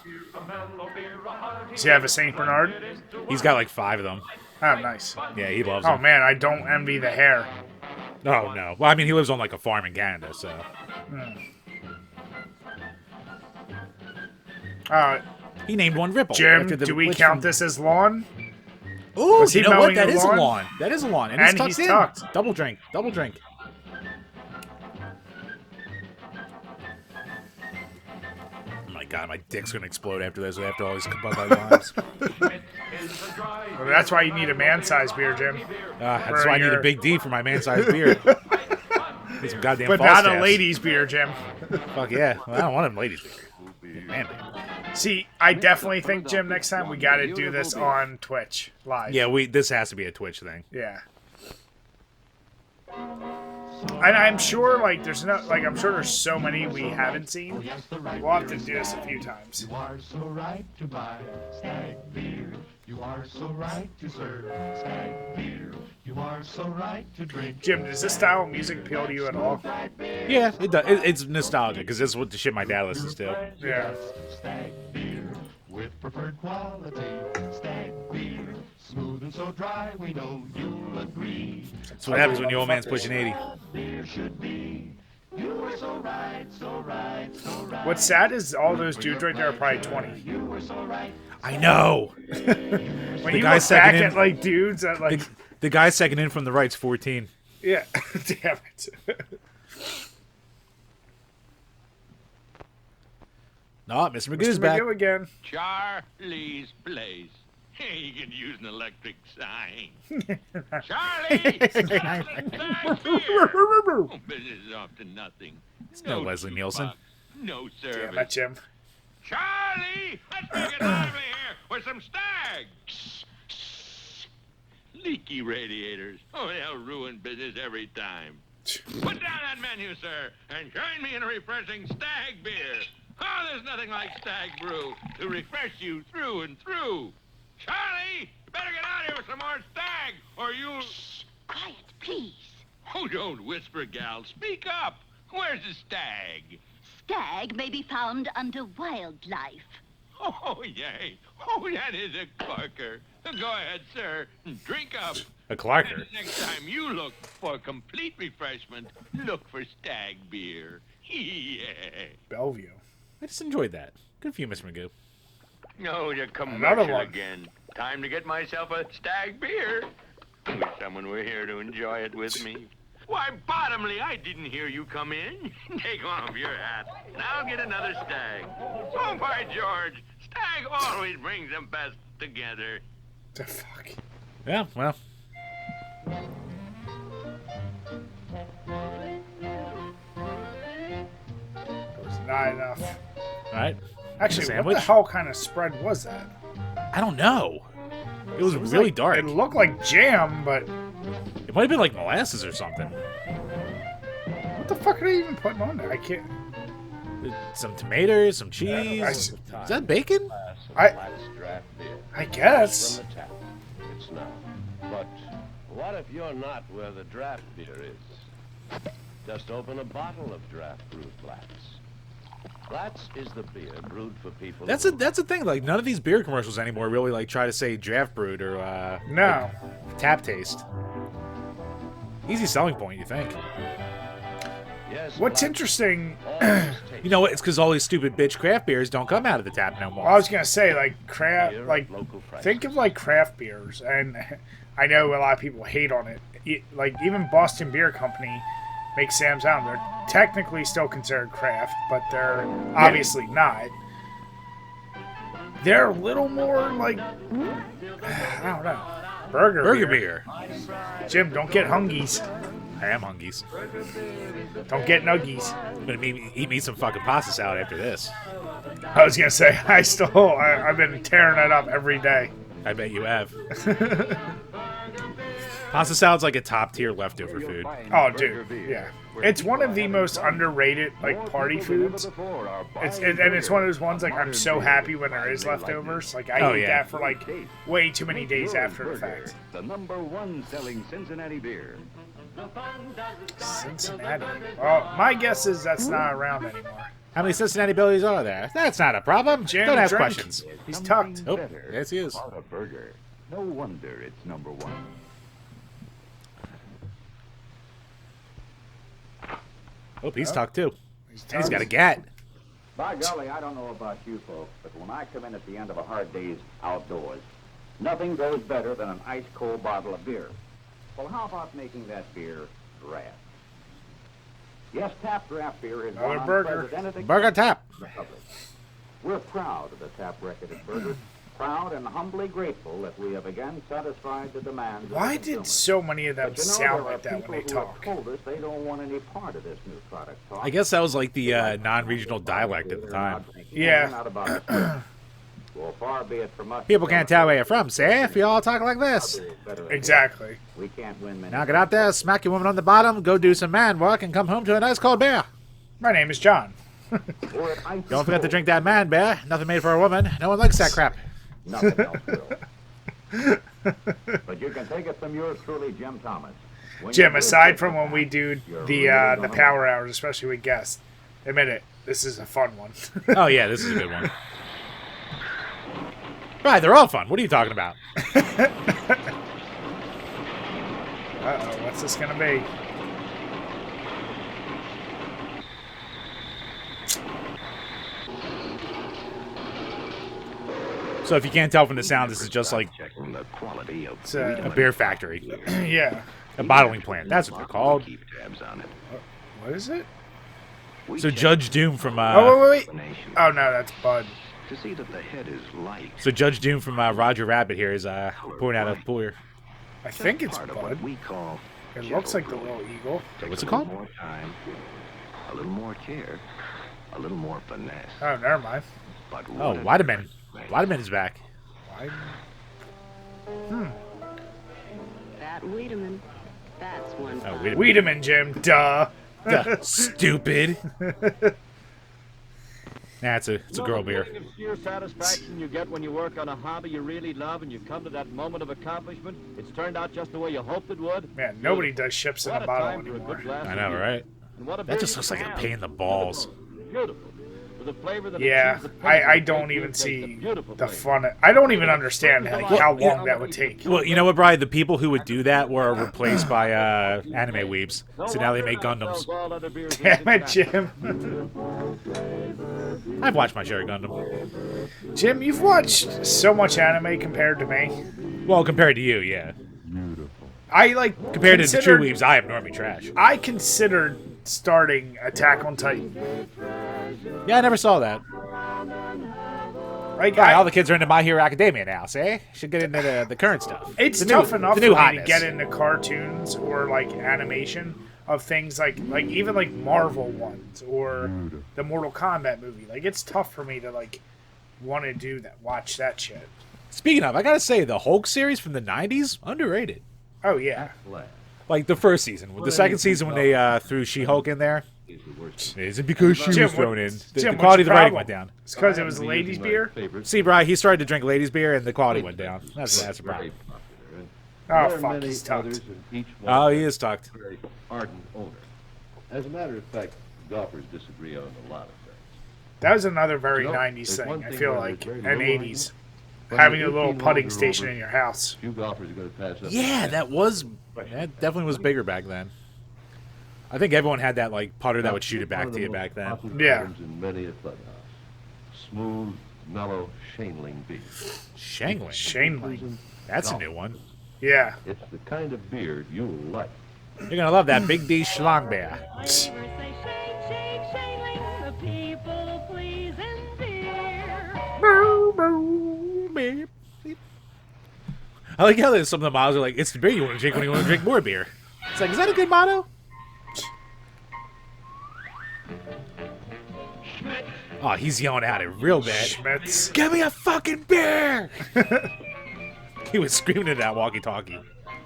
Does he have a St. Bernard? He's got like 5 of them. Oh, nice. Yeah, he loves Oh, them. man, I don't envy the hair. Oh, no. Well, I mean, he lives on like a farm in Canada, so. He named one Ripple. Jim, do we count this as lawn? Ooh, Was he you know what? mowing That the is a lawn? lawn. That is a lawn. And, And he's he's tucked in. tucked. Double drink. Double drink. Oh my god, my dick's gonna explode after this. After all these Bud Light lines. Well, that's why you need a man-sized beer, Jim. That's why I need a big D for my man-sized beer. Need some goddamn But not Falstaffs. a ladies' beer, Jim. Fuck yeah. Well, I don't want a ladies' beer. Man, See, I definitely think, Jim, next time we got to do this on Twitch live. yeah, this has to be a Twitch thing. Yeah. And I'm sure, like, I'm sure there's so many we haven't seen. We'll have to do this a few times. You are so right to buy Stag beer. You are so right to serve Stag beer. You are so right to drink. Jim, does this style of music appeal to you at all? Yeah, it does. It's nostalgic because this is what the shit my dad listens to. Yeah. Stag beer with preferred quality. Stag beer, smooth and so dry, we know you'll agree. That's what happens when the old man's pushing 80. Beer should be. You were so right, so right, so right. What's sad is all those dudes right there are probably 20. You were so right. I know. When you look back at, like, dudes that, like... The guy second in from the right's 14. Yeah, damn it. No, Mr. Magoo's back. Magoo again. Charlie's Place. You can use an electric sign. Charlie! Stag beer! Oh, business is off to nothing. It's no Leslie Nielsen. No service. Damn it, Jim. Charlie! Let's make it lively here with some stag! Leaky radiators. Oh, they'll ruin business every time. Put down that menu, sir, and join me in a refreshing stag beer. Oh, there's nothing like stag brew to refresh you through and through. Charlie, you better get out here with some more stag, or you'll... Shh, quiet, please. Oh, don't whisper, gal. Speak up. Where's the stag? Stag may be found under wildlife. Oh, yay. Oh, that is a corker. Go ahead, sir. Drink up. A Clarker. And next time you look for complete refreshment, look for stag beer. Yeah. Bellevue. I just enjoyed that. Good for you, Mr. Magoo. No, the Another commercial one. again. Time to get myself a stag beer. I wish someone were here to enjoy it with me. Why, Bottomley, I didn't hear you come in. Take off your hat, and I'll get another stag. Oh, by George, stag always brings them best together. The fuck? Yeah, well. It was not enough. All right. Actually, Sandwich? what the hell kind of spread was that? I don't know. It was really like, dark. It looked like jam, but... It might have been like molasses or something. What the fuck are they even putting on there? I can't... Some tomatoes, some cheese. Is that bacon? I guess. From the tap. It's not. But what if you're not where the draft beer is? Just open a bottle of draft brewed Blatz. Blatz is the beer brewed for people. That's a thing. Like none of these beer commercials anymore really like try to say draft brewed or no like, tap taste. Easy selling point, you think? Yes. What's interesting, you know what? It's because all these stupid bitch craft beers don't come out of the tap no more. I was gonna say like craft, like think of like craft beers, and I know a lot of people hate on it. Like even Boston Beer Company makes Sam's Island. They're technically still considered craft, but they're obviously not. They're a little more like I don't know, burger beer. Jim, don't get hungies. I am hungies. Don't get nuggies. I'm gonna eat me some fucking pasta salad after this. I was gonna say I've been tearing it up every day. I bet you have. Pasta salad's like a top tier leftover food. Oh, dude, yeah. It's one of the most underrated like party foods. It's one of those ones like I'm so happy when there is leftovers. Like I eat that for like way too many days after the fact. The #1 selling Cincinnati beer. Cincinnati. Well, my guess is that's not around anymore. How many Cincinnati Billies are there? That's not a problem. Jam, don't ask drink. questions. He's tucked. Oh, yes he is. A burger. No wonder it's #1. Oh, he's tucked too. He's got a gat. By golly, I don't know about you folks, but when I come in at the end of a hard day's outdoors, nothing goes better than an ice-cold bottle of beer. Well, how about making that beer draft? Yes, tap draft beer is another one burger. unprecedented Burger tap. republic. We're proud of the tap record at Burger. Proud and humbly grateful that we have again satisfied the demands. Why of the did consumer. so many of them But you know, sound there are like that when people they who have talk? told us they don't want any part of this new product talk. I guess that was like the non-regional dialect at the time. Yeah. Not about it. Well, far be it from us. People can't tell where you're from, see? If you all talk like this. Exactly. We can't win many. Now get out there, smack your woman on the bottom, go do some man work, and come home to a nice cold beer. My name is John. Don't forget to drink that man beer. Nothing made for a woman. No one likes that crap. Nothing else will. But you can take it from yours truly, Jim Thomas. When Jim, you aside do from when we do the power hours, especially with guests, admit it, this is a fun one. Oh yeah, this is a good one. Right, they're all fun. What are you talking about? Uh-oh, what's this gonna be? So if you can't tell from the sound, this is just like It's a beer factory. Yeah. A bottling plant. That's what they're called. What is it? So Judge Doom from Oh, wait. Oh, no, that's Bud. to see that the head is light. So Judge Doom from Roger Rabbit here is pouring out a pour. I think it's part of Bud. what we call It looks like the little eagle. What's it called? More time, a little more care, a little more finesse. Oh, never mind. But Oh, Weideman. Weideman is back. That Wiedemann. That's one. Oh, Wiedemann, Jim. Duh. Stupid. Nah, it's a girl beer. The sheer satisfaction you get when you work on a hobby you really love and you come to that moment of accomplishment, it's turned out just the way you hoped it would. Man, nobody does ships in a bottle anymore. I know, right? That just looks like a pain in the balls. Beautiful. With a flavor that Yeah, achieves the I pinnacle don't of even taste, see a beautiful the flavor. fun. I don't even understand how long that would take. Well, you know what, Brian? The people who would do that were replaced by anime weebs. So now they make Gundams. Damn it, Jim. I've watched my share of Gundam. Jim, you've watched so much anime compared to me. Well, compared to you, yeah. I like compared to the true weebs. I am normie trash. I considered starting Attack on Titan. Yeah, I never saw that. Like, all the kids are into My Hero Academia now, see? Should get into the current stuff. It's tough enough for me to get into cartoons or like animation of things like even like Marvel ones or the Mortal Kombat movie. Like it's tough for me to like want to do that, watch that shit. Speaking of, I gotta say the Hulk series from the '90s underrated. Oh yeah. Like the first season, the second season when they threw She-Hulk in there. Is it because she was thrown in? The quality of the writing went down. It's because it was ladies' beer. See, Brian, he started to drink ladies' beer and the quality went down. That's a problem. Oh fuck, he's tucked. Oh, he is tucked. Very ardent owner. As a matter of fact, golfers disagree on a lot of things. That was another very 90s thing. I feel like, and 80s. Having a little putting station in your house. Few golfers are going to pass up. Yeah, that definitely was bigger back then. I think everyone had that like putter that would shoot it back to you back then. Yeah. In many a clubhouse. Smooth, mellow Shaneling beer. Shaneling? Shaneling. That's a new one. Yeah. It's the kind of beer you'll like. You're going to love that Big D Schlong beer. I like how some of the models are like, it's the beer you want to drink when you want to drink more beer. It's like, is that a good motto? Oh, he's yelling at it real bad. Schmitz. Give me a fucking beer! He was screaming at that walkie-talkie.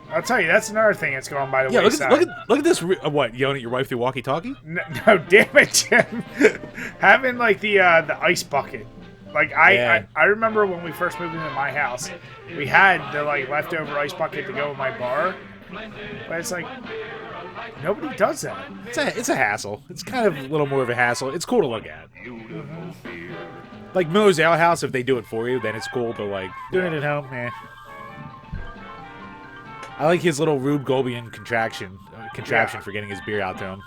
I'll tell you, that's another thing that's going by the Yeah, wayside. look at this. What, yelling at your wife through walkie-talkie? No, damn it, Jim. Having like the ice bucket. Like I remember when we first moved into my house, we had the like leftover ice bucket to go in my bar, but it's like nobody does that. It's a hassle. It's kind of a little more of a hassle. It's cool to look at. Like Miller's Ale House, if they do it for you, then it's cool. But like doing it at home, eh. I like his little Rube Goldberg contraption for getting his beer out to him.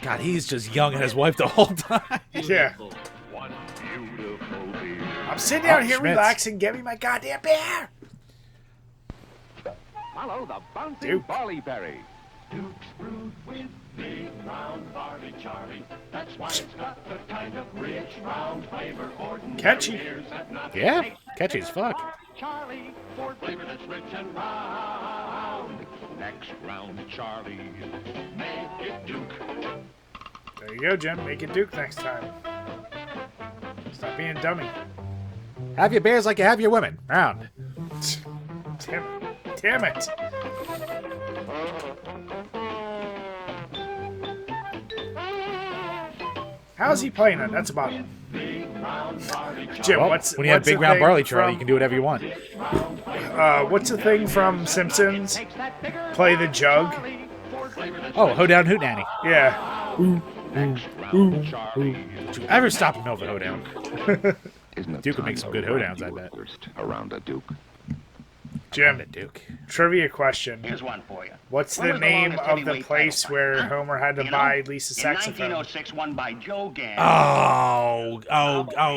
God, he's just yelling at his wife the whole time. Yeah. I'm sitting down here relaxing. Get me my goddamn beer. Follow the bouncing barley berry. Duke's brewed with big round barley, Charlie. That's why it's got the kind of rich round flavor ordinary Catchy. beers have not. Yeah, catchy as fuck. Charlie, for flavor that's rich and round. Next round, Charlie. Make it Duke. There you go, Jim. Make it Duke next time. Stop being a dummy. Have your beers like you have your women. Round. Damn it. How's he playing it? That's about it. Jim, Well, what's when you have what's big the round thing barley, Charlie, from- you can do whatever you want. What's the thing from Simpsons? Play the jug. Oh, Hoedown Hootenanny. Yeah. Don't you ever stop in the middle of a hoedown. Duke would make some good hoedowns, I bet. Around a Duke. Jim, Duke. Trivia question. Here's one for you. What's When the was name longest of the heavyweight place title where fight? Homer had to You know, buy Lisa's in saxophone? 1906, won by Joe Gann. Oh,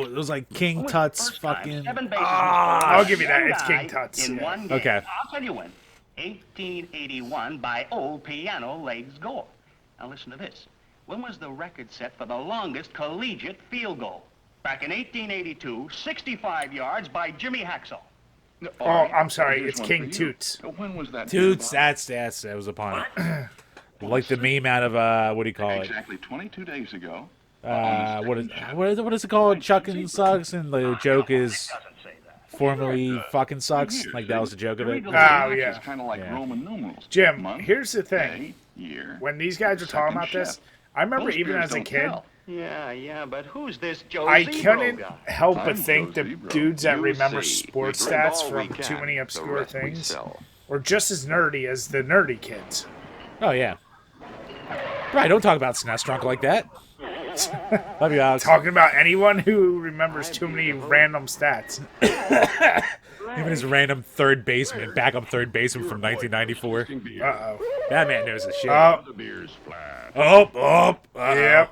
it was like King Tut's fucking... 7 bases I'll give you that. one It's King guy Tut's. in Yeah. one game. Okay. I'll tell you when. 1881 by Old Piano Legs Gore. Now listen to this. When was the record set for the longest collegiate field goal? Back in 1882, 65 yards by Jimmy Hacksaw. Oh, I'm sorry. It's King Toots. When was that? Toots, that was upon it. Like the meme out of, what do you call it? Exactly 22 days ago. What is it called? Chucking sucks, and the joke is formerly fucking sucks. Like that was the joke of it. Oh yeah. Kind of like Roman numerals. Jim, here's the thing. Year, when these guys were talking about this, I remember even as a kid. Yeah, but who's this Joe I Zebro couldn't guy? help but think the dudes that remember sports stats from too many obscure things were just as nerdy as the nerdy kids. Oh yeah. Right, don't talk about SNES drunk like that. Love you, Alex. Talking about anyone who remembers too many random stats. Even his random backup third baseman from 1994. Uh-oh. That man knows his shit. Oh. The beer's flat. Oh. Yep.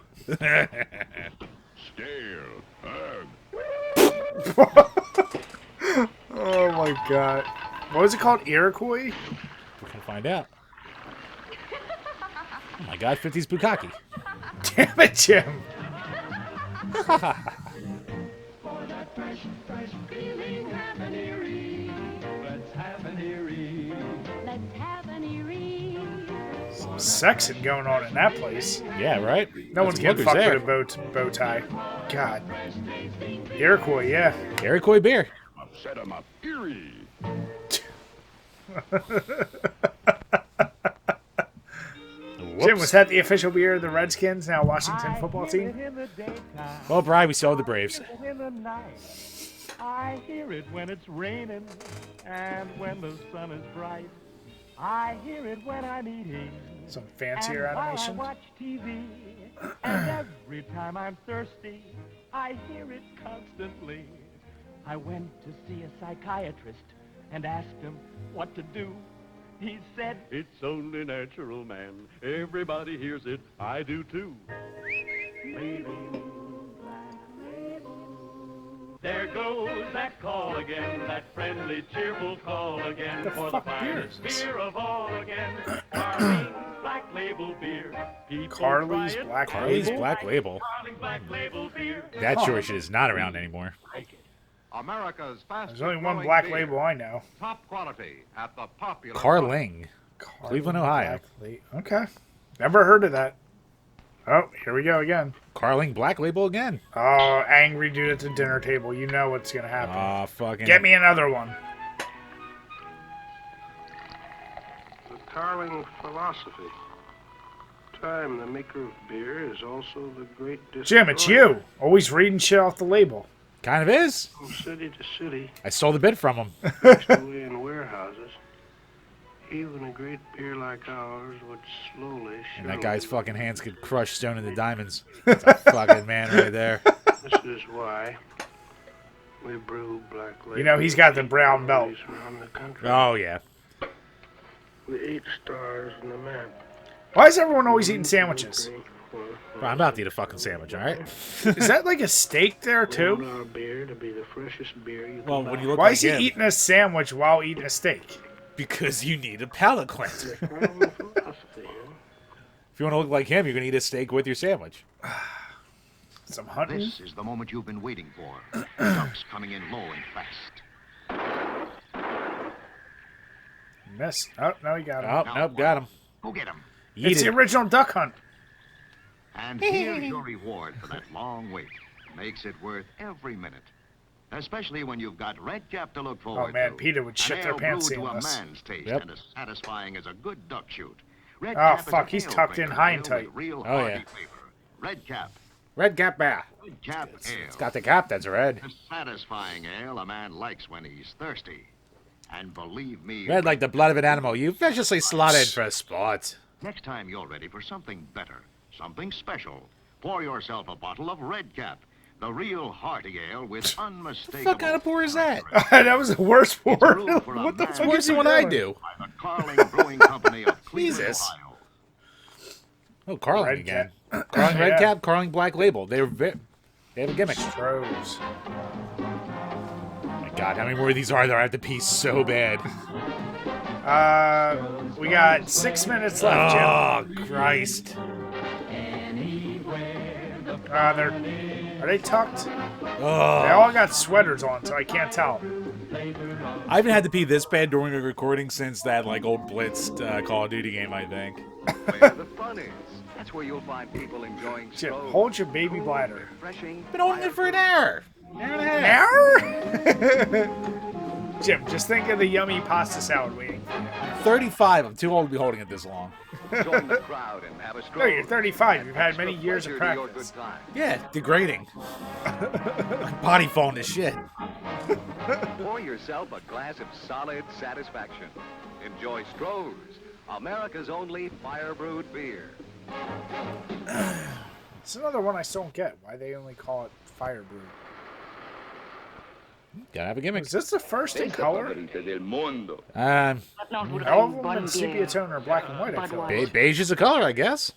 Stale. Oh my god. What was it called? Iroquois? We can find out. Oh my god, 50s Bukkake. Damn it, Jim. Some sexing going on in that place. Yeah, right? No one's getting fucked with a bow tie. God. Iroquois, yeah. Iroquois beer. Set 'em up, Erie. Jim, was that the official beer of the Redskins, now Washington football team? Well, Brian, we saw the Braves. I hear it when it's raining and when the sun is bright. I hear it when I'm eating. Some fancier animation. I watch TV, and every time I'm thirsty, I hear it constantly. I went to see a psychiatrist and asked him what to do. He said, it's only natural, man. Everybody hears it. I do too. There goes that call again, that friendly, cheerful call again. The for fuck the beer finest is this? beer of all again. Carling's Black Label beer. People Carly's try it. Black Carly's Label? Black Label. Carling's Black Label beer. That sure shit is not around anymore. America's fastest There's only one growing Black beer. Label I know. Top quality at the popular Carling. Cleveland, Ohio. Okay. Never heard of that. Oh, here we go again. Carling Black Label again. Oh, angry dude at the dinner table. You know what's going to happen. Oh, fucking. Get me another one. The Carling philosophy. Time, the maker of beer, is also the great Jim, it's you. Always reading shit off the label. Kind of is. From city to city, I stole the bit from him. tucked away in warehouses, even a great beer like ours would slowly And that guy's fucking hands could crush stone into diamonds. That's a fucking man right there. This is why we brew Black Label. You know, he's got the brown belt. Around the country. Oh, yeah. The 8 stars in the map. Why is everyone always eating sandwiches? Bro, I'm about to eat a fucking sandwich, all right? Is that like a steak there, too? Our beer to be the freshest beer you Well, can when buy. you look Why like is he him, eating a sandwich while eating a steak? because you need a palate cleanser. Carling philosophy, huh? If you want to look like him, you're going to eat a steak with your sandwich. Some hunting? This is the moment you've been waiting for. Ducks coming in low and fast. Miss. Oh, no, he got him. Oh, nope, got him. Go get him. It's the original duck hunt. And here's your reward for that long wait. Makes it worth every minute. Especially when you've got Red Cap to look forward to. Oh, man, Peter would shit An their ale pants brewed seeing to a this. man's taste Yep. and as satisfying as a good duck shoot. Red Oh, Cap is fuck, an he's ale tucked in drinker high and ale tight. with Real Oh, hearty yeah. flavor. Red Cap. Red Cap bear. Red Cap ale. It's got the cap that's red. A satisfying ale a man likes when he's thirsty. And believe me, Red like the blood of an animal you viciously slaughtered for a sport. next time you're ready for something better, something special, pour yourself a bottle of Red Cap, the real hearty ale with unmistakable. What kind of pour is that? That was the worst pour. brewed for a What the man fuck Worse is he than what I doing? do. by the Carling Brewing Company of Cleveland, Jesus. Ohio. Oh, Carling Red again. Cap. Carling Red Yeah. Cap, Carling Black Label. They have a gimmick. Pros. Oh my god, how many more of these are there? I have to pee so bad. We got 6 minutes left, Jim. Oh, Christ. Are they tucked? Oh. They all got sweaters on, so I can't tell. I haven't had to pee this bad during a recording since that like old blitzed Call of Duty game, I think. Where the fun is. That's where you'll find people enjoying Jim, slow, hold your baby bladder. refreshing. Been holding it for an hour. An hour? Jim, just think of the yummy pasta salad waiting for you. I'm 35. I'm too old to be holding it this long. Join the crowd and have a No, stroll. you're 35. You've had many years of practice. Yeah, degrading. My body falling to shit. Pour yourself a glass of solid satisfaction. Enjoy Stroh's, America's only fire-brewed beer. It's another one I still don't get. Why they only call it fire brew. Gotta have a gimmick. Is this the first in color? All of them in sepia tone or black and white, I feel like. Beige is a color, I guess.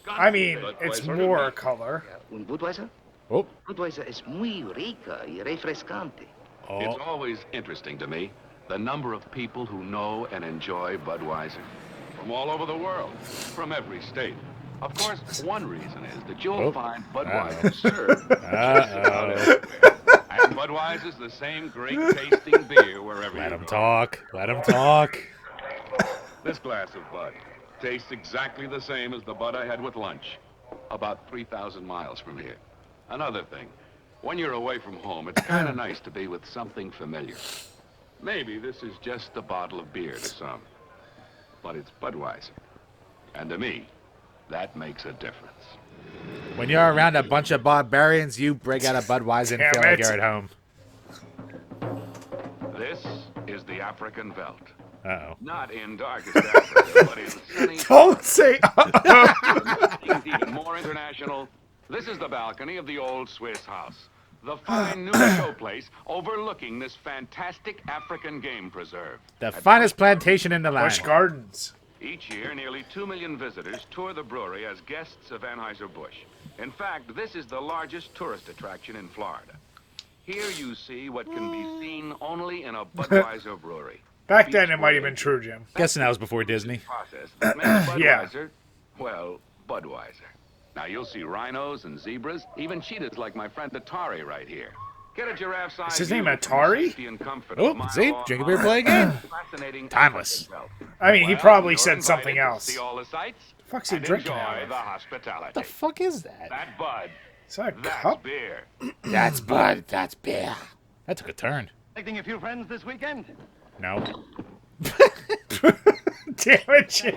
I mean, it's more color. Un Budweiser? Oh. Budweiser es muy rica y refrescante. It's always interesting to me, the number of people who know and enjoy Budweiser. From all over the world, from every state. Of course, one reason is that you'll find Budweiser served just about everywhere. And Budweiser's the same great-tasting beer wherever you go. Let him talk. Let him talk. This glass of Bud tastes exactly the same as the Bud I had with lunch, about 3,000 miles from here. Another thing, when you're away from home, it's kind of nice to be with something familiar. Maybe this is just a bottle of beer to some, but it's Budweiser. And to me, that makes a difference. When you're around a bunch of barbarians, you break out a Budweiser and feel like you're at home. This is the African Veld. Uh-oh. Not in darkest Africa, but in sunny... Don't say even more international. This is the balcony of the old Swiss house. The fine new showplace overlooking this fantastic African game preserve. The finest plantation in the land. Busch Gardens. Each year, nearly 2 million visitors tour the brewery as guests of Anheuser-Busch. In fact, this is the largest tourist attraction in Florida. Here you see what can be seen only in a Budweiser brewery. Back then, it might have been true, Jim. Guessing that was before Disney. Process that makes Budweiser, Yeah. well, Budweiser. Now, you'll see rhinos and zebras, even cheetahs like my friend Atari right here. Get a giraffe-sized Is his name view Atari? safety and comfort of Oh, mile see? long Drink a beer, harbor. play a game. Fascinating Timeless. African Veld. I mean, he Well, probably you're said something invited to else. See all the sights The fuck's he and drinking enjoy out of? the hospitality. What the fuck is that? That Bud. Is that a That's cup? beer. That's Bud. That's beer. That took a turn. Expecting a few friends this weekend? No. Damn it, Jim.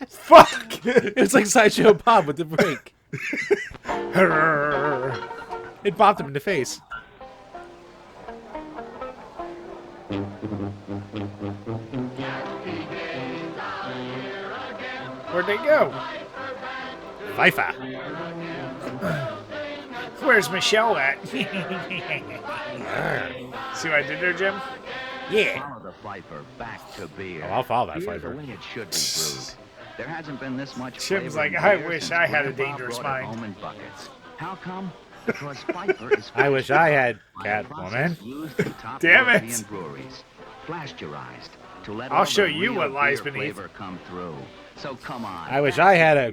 Fuck. It's like Sideshow Bob with the break. It bopped him in the face. Where'd they go? Pfeiffer. Where's Michelle at? See what I did there, Jim? Yeah. Follow the Pfeiffer back to beer. Oh, I'll follow that Beer Pfeiffer. the way it should be brewed. There hasn't been this much Jim's flavor like, in I beer wish since I had a Grandpa dangerous brought it mind. home in buckets. How come? Because Pfeiffer is I wish I had by a Catwoman. process used in top Damn it. European breweries, flasteurized to let I'll all show the you real what lies beer beneath. flavor come through. So come on. I wish I had a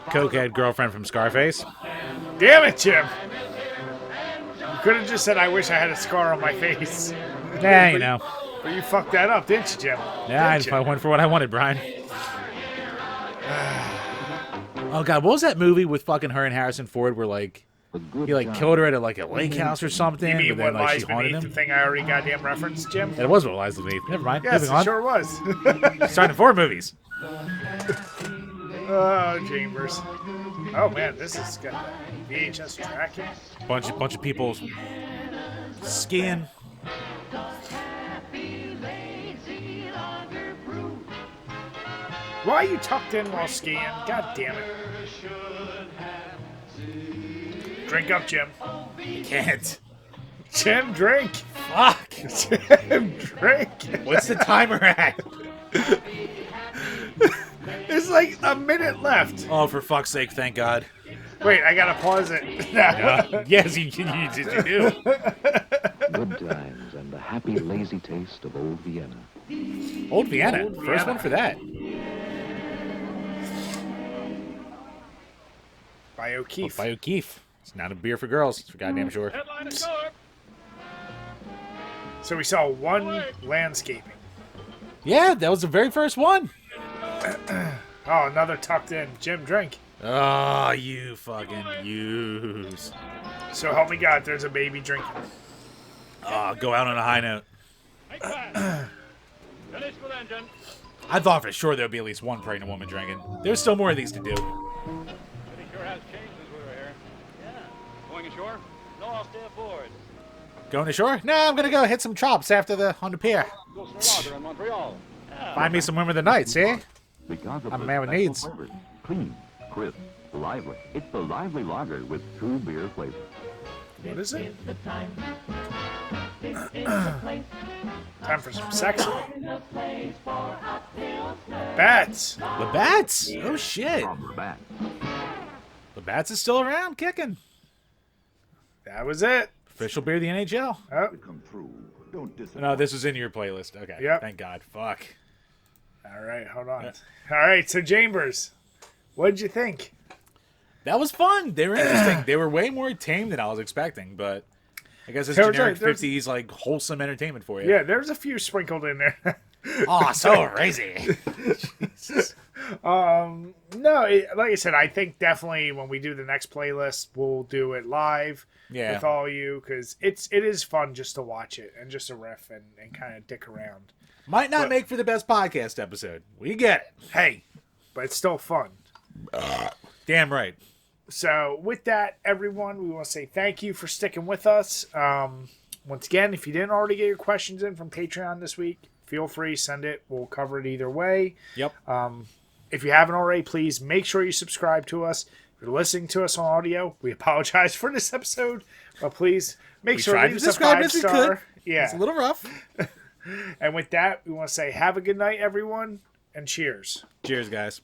cokehead girlfriend from Scarface. Damn it, Jim. You could have just said, I wish I had a scar on my face. Yeah, you know. But you fucked that up, didn't you, Jim? Yeah, Didn't I went for what I wanted, Brian. Oh god, what was that movie with fucking her and Harrison Ford where like he like killed her at a, like a lake house or something? You mean but then, what like, lies she haunted beneath him? the thing I already goddamn referenced, Jim? That was what lies beneath. Never mind. Yes, Moving it on. sure was. Starting Ford movies. Oh, Chambers. Oh man, this is got VHS tracking. Bunch of people skiing. Why are you tucked in while skiing? God damn it. Drink up, Jim. Can't. Jim, drink. Fuck. Jim, drink. What's the timer at? There's like a minute left. Oh, for fuck's sake, thank God. Wait, I gotta pause it. Yes, you do. Good times and the happy, lazy taste of old Vienna. Old Vienna. First one for that. By by O'Keefe. By O'Keefe. It's not a beer for girls, for goddamn sure. So we saw one landscaping. Yeah, that was the very first one. Oh, another tucked in. Jim, drink. Oh, you fucking use. So help me God, there's a baby drinking. Oh, go out on a high note. Finish with engine. I thought for sure there would be at least one pregnant woman drinking. There's still more of these to do. City sure has changed since we were here. Yeah. Going ashore? No, I'll stay aboard. Going ashore? No, I'm gonna go hit some chops on the pier. Go Sir in Montreal. Yeah. Find me some women tonight, see? Because of I'm a the man with special needs. flavors. Clean, crisp, lively. It's the lively lager with true beer flavor. What is it? the time. This is the place. Time for some sex. Bats. Labatt's? Oh, shit. Labatt. Labatt's is still around, kicking. That was it. Official beer of the NHL. Oh. Come through. Don't disappoint. No, this was in your playlist. Okay. Yep. Thank God. Fuck. All right, hold on. All right, so Chambers, what did you think? That was fun. They were interesting. They were way more tame than I was expecting, but I guess it's generic 50s, like, wholesome entertainment for you. Yeah, there's a few sprinkled in there. Oh, so crazy. Jesus. No, like I said, I think definitely when we do the next playlist, we'll do it live with all you, because it is fun just to watch it and just to riff and kind of dick around. Might not make for the best podcast episode. We get it. Hey, but it's still fun. Damn right. So with that, everyone, we want to say thank you for sticking with us. Once again, if you didn't already get your questions in from Patreon this week, feel free, send it. We'll cover it either way. Yep. If you haven't already, please make sure you subscribe to us. If you're listening to us on audio, we apologize for this episode, but please make sure to leave us a 5-star. Yeah. It's a little rough. And with that, we want to say have a good night, everyone, and cheers. Cheers, guys.